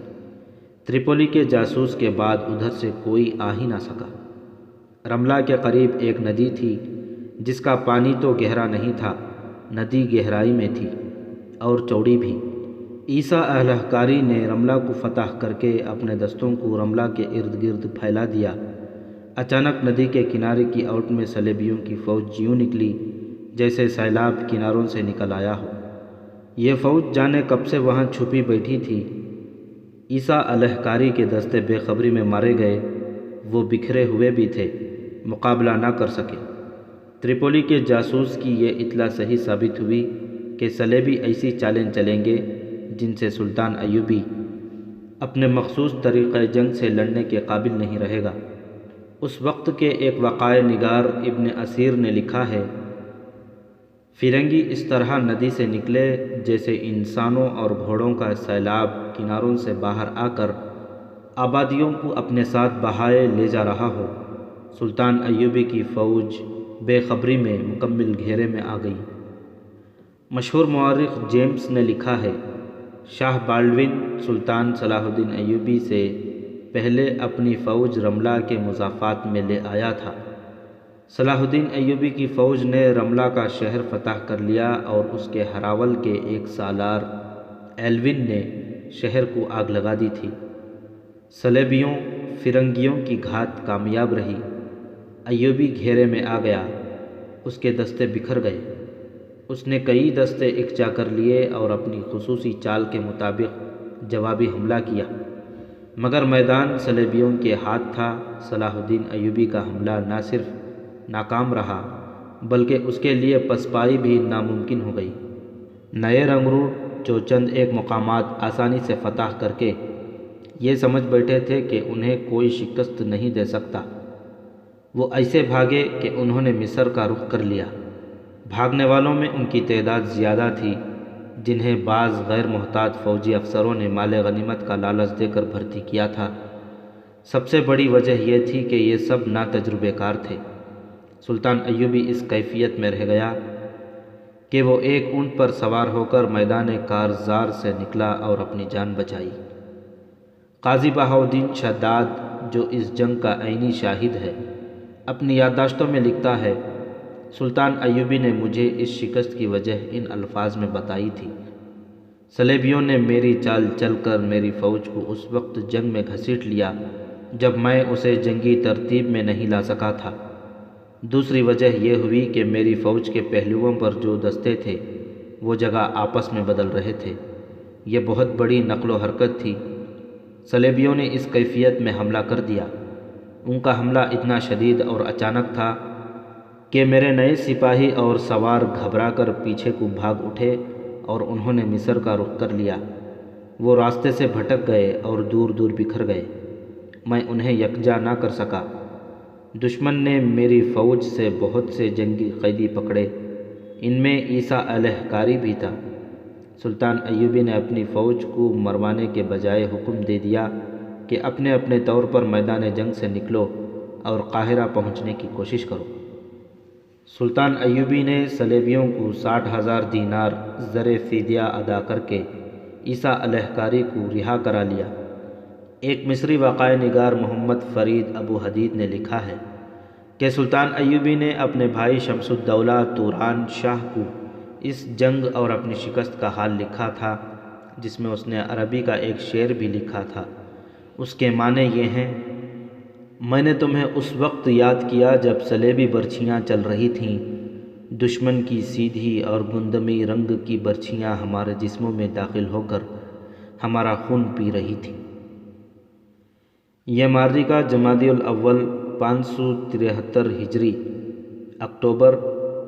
Speaker 2: تریپولی کے جاسوس کے بعد ادھر سے کوئی آ ہی نہ سکا۔ رملہ کے قریب ایک ندی تھی جس کا پانی تو گہرا نہیں تھا، ندی گہرائی میں تھی اور چوڑی بھی۔ عیسیٰ اہلکاری نے رملہ کو فتح کر کے اپنے دستوں کو رملہ کے ارد گرد پھیلا دیا۔ اچانک ندی کے کنارے کی اوٹ میں صلیبیوں کی فوج یوں نکلی جیسے سیلاب کناروں سے نکل آیا ہو۔ یہ فوج جانے کب سے وہاں چھپی بیٹھی تھی۔ عیسیٰ اہلکاری کے دستے بے خبری میں مارے گئے۔ وہ بکھرے ہوئے بھی تھے، مقابلہ نہ کر سکے۔ تریپولی کے جاسوس کی یہ اطلاع صحیح ثابت ہوئی کہ صلیبی ایسی چالیں چلیں گے جن سے سلطان ایوبی اپنے مخصوص طریقۂ جنگ سے لڑنے کے قابل نہیں رہے گا۔ اس وقت کے ایک وقائع نگار ابن اسیر نے لکھا ہے، فرنگی اس طرح ندی سے نکلے جیسے انسانوں اور گھوڑوں کا سیلاب کناروں سے باہر آ کر آبادیوں کو اپنے ساتھ بہائے لے جا رہا ہو۔ سلطان ایوبی کی فوج بے خبری میں مکمل گھیرے میں آ گئی۔ مشہور مورخ جیمس نے لکھا ہے، شاہ بالڈون سلطان صلاح الدین ایوبی سے پہلے اپنی فوج رملہ کے مضافات میں لے آیا تھا۔ صلاح الدین ایوبی کی فوج نے رملہ کا شہر فتح کر لیا اور اس کے ہراول کے ایک سالار ایلون نے شہر کو آگ لگا دی تھی۔ صلیبیوں فرنگیوں کی گھات کامیاب رہی۔ ایوبی گھیرے میں آ گیا، اس کے دستے بکھر گئے۔ اس نے کئی دستے اکچا کر لیے اور اپنی خصوصی چال کے مطابق جوابی حملہ کیا، مگر میدان صلیبیوں کے ہاتھ تھا۔ صلاح الدین ایوبی کا حملہ نہ صرف ناکام رہا بلکہ اس کے لیے پسپائی بھی ناممکن ہو گئی۔ نئے رنگروٹ جو چند ایک مقامات آسانی سے فتح کر کے یہ سمجھ بیٹھے تھے کہ انہیں کوئی شکست نہیں دے سکتا، وہ ایسے بھاگے کہ انہوں نے مصر کا رخ کر لیا۔ بھاگنے والوں میں ان کی تعداد زیادہ تھی، جنہیں بعض غیر محتاط فوجی افسروں نے مال غنیمت کا لالچ دے کر بھرتی کیا تھا۔ سب سے بڑی وجہ یہ تھی کہ یہ سب ناتجربے کار تھے۔ سلطان ایوبی اس کیفیت میں رہ گیا کہ وہ ایک اونٹ پر سوار ہو کر میدان کارزار سے نکلا اور اپنی جان بچائی۔ قاضی بہاؤالدین شداد جو اس جنگ کا عینی شاہد ہے، اپنی یادداشتوں میں لکھتا ہے، سلطان ایوبی نے مجھے اس شکست کی وجہ ان الفاظ میں بتائی تھی، صلیبیوں نے میری چال چل کر میری فوج کو اس وقت جنگ میں گھسیٹ لیا جب میں اسے جنگی ترتیب میں نہیں لا سکا تھا۔ دوسری وجہ یہ ہوئی کہ میری فوج کے پہلوؤں پر جو دستے تھے وہ جگہ آپس میں بدل رہے تھے۔ یہ بہت بڑی نقل و حرکت تھی۔ صلیبیوں نے اس کیفیت میں حملہ کر دیا۔ ان کا حملہ اتنا شدید اور اچانک تھا کہ میرے نئے سپاہی اور سوار گھبرا کر پیچھے کو بھاگ اٹھے اور انہوں نے مصر کا رخ کر لیا۔ وہ راستے سے بھٹک گئے اور دور دور بکھر گئے۔ میں انہیں یکجا نہ کر سکا۔ دشمن نے میری فوج سے بہت سے جنگی قیدی پکڑے، ان میں عیسیٰ علیہ کاری بھی تھا۔ سلطان ایوبی نے اپنی فوج کو مروانے کے بجائے حکم دے دیا کہ اپنے اپنے طور پر میدان جنگ سے نکلو اور قاہرہ پہنچنے کی کوشش کرو۔ سلطان ایوبی نے صلیبیوں کو 60,000 دینار زر فدیہ ادا کر کے عیسیٰ علیہ کاری کو رہا کرا لیا۔ ایک مصری واقعہ نگار محمد فرید ابو حدید نے لکھا ہے کہ سلطان ایوبی نے اپنے بھائی شمس الدولہ توران شاہ کو اس جنگ اور اپنی شکست کا حال لکھا تھا، جس میں اس نے عربی کا ایک شعر بھی لکھا تھا۔ اس کے معنی یہ ہیں، میں نے تمہیں اس وقت یاد کیا جب صلیبی برچھیاں چل رہی تھیں، دشمن کی سیدھی اور گندمی رنگ کی برچھیاں ہمارے جسموں میں داخل ہو کر ہمارا خون پی رہی تھیں۔ یہ معرکہ جمادی الاول 573 ہجری اکتوبر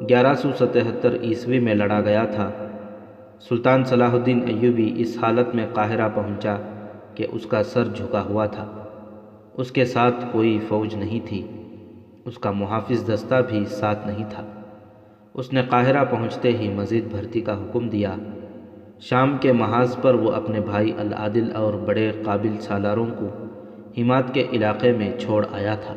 Speaker 2: 1177 عیسوی میں لڑا گیا تھا۔ سلطان صلاح الدین ایوبی اس حالت میں قاہرہ پہنچا کہ اس کا سر جھکا ہوا تھا۔ اس کے ساتھ کوئی فوج نہیں تھی، اس کا محافظ دستہ بھی ساتھ نہیں تھا۔ اس نے قاہرہ پہنچتے ہی مزید بھرتی کا حکم دیا۔ شام کے محاذ پر وہ اپنے بھائی العادل اور بڑے قابل سالاروں کو حمات کے علاقے میں چھوڑ آیا تھا۔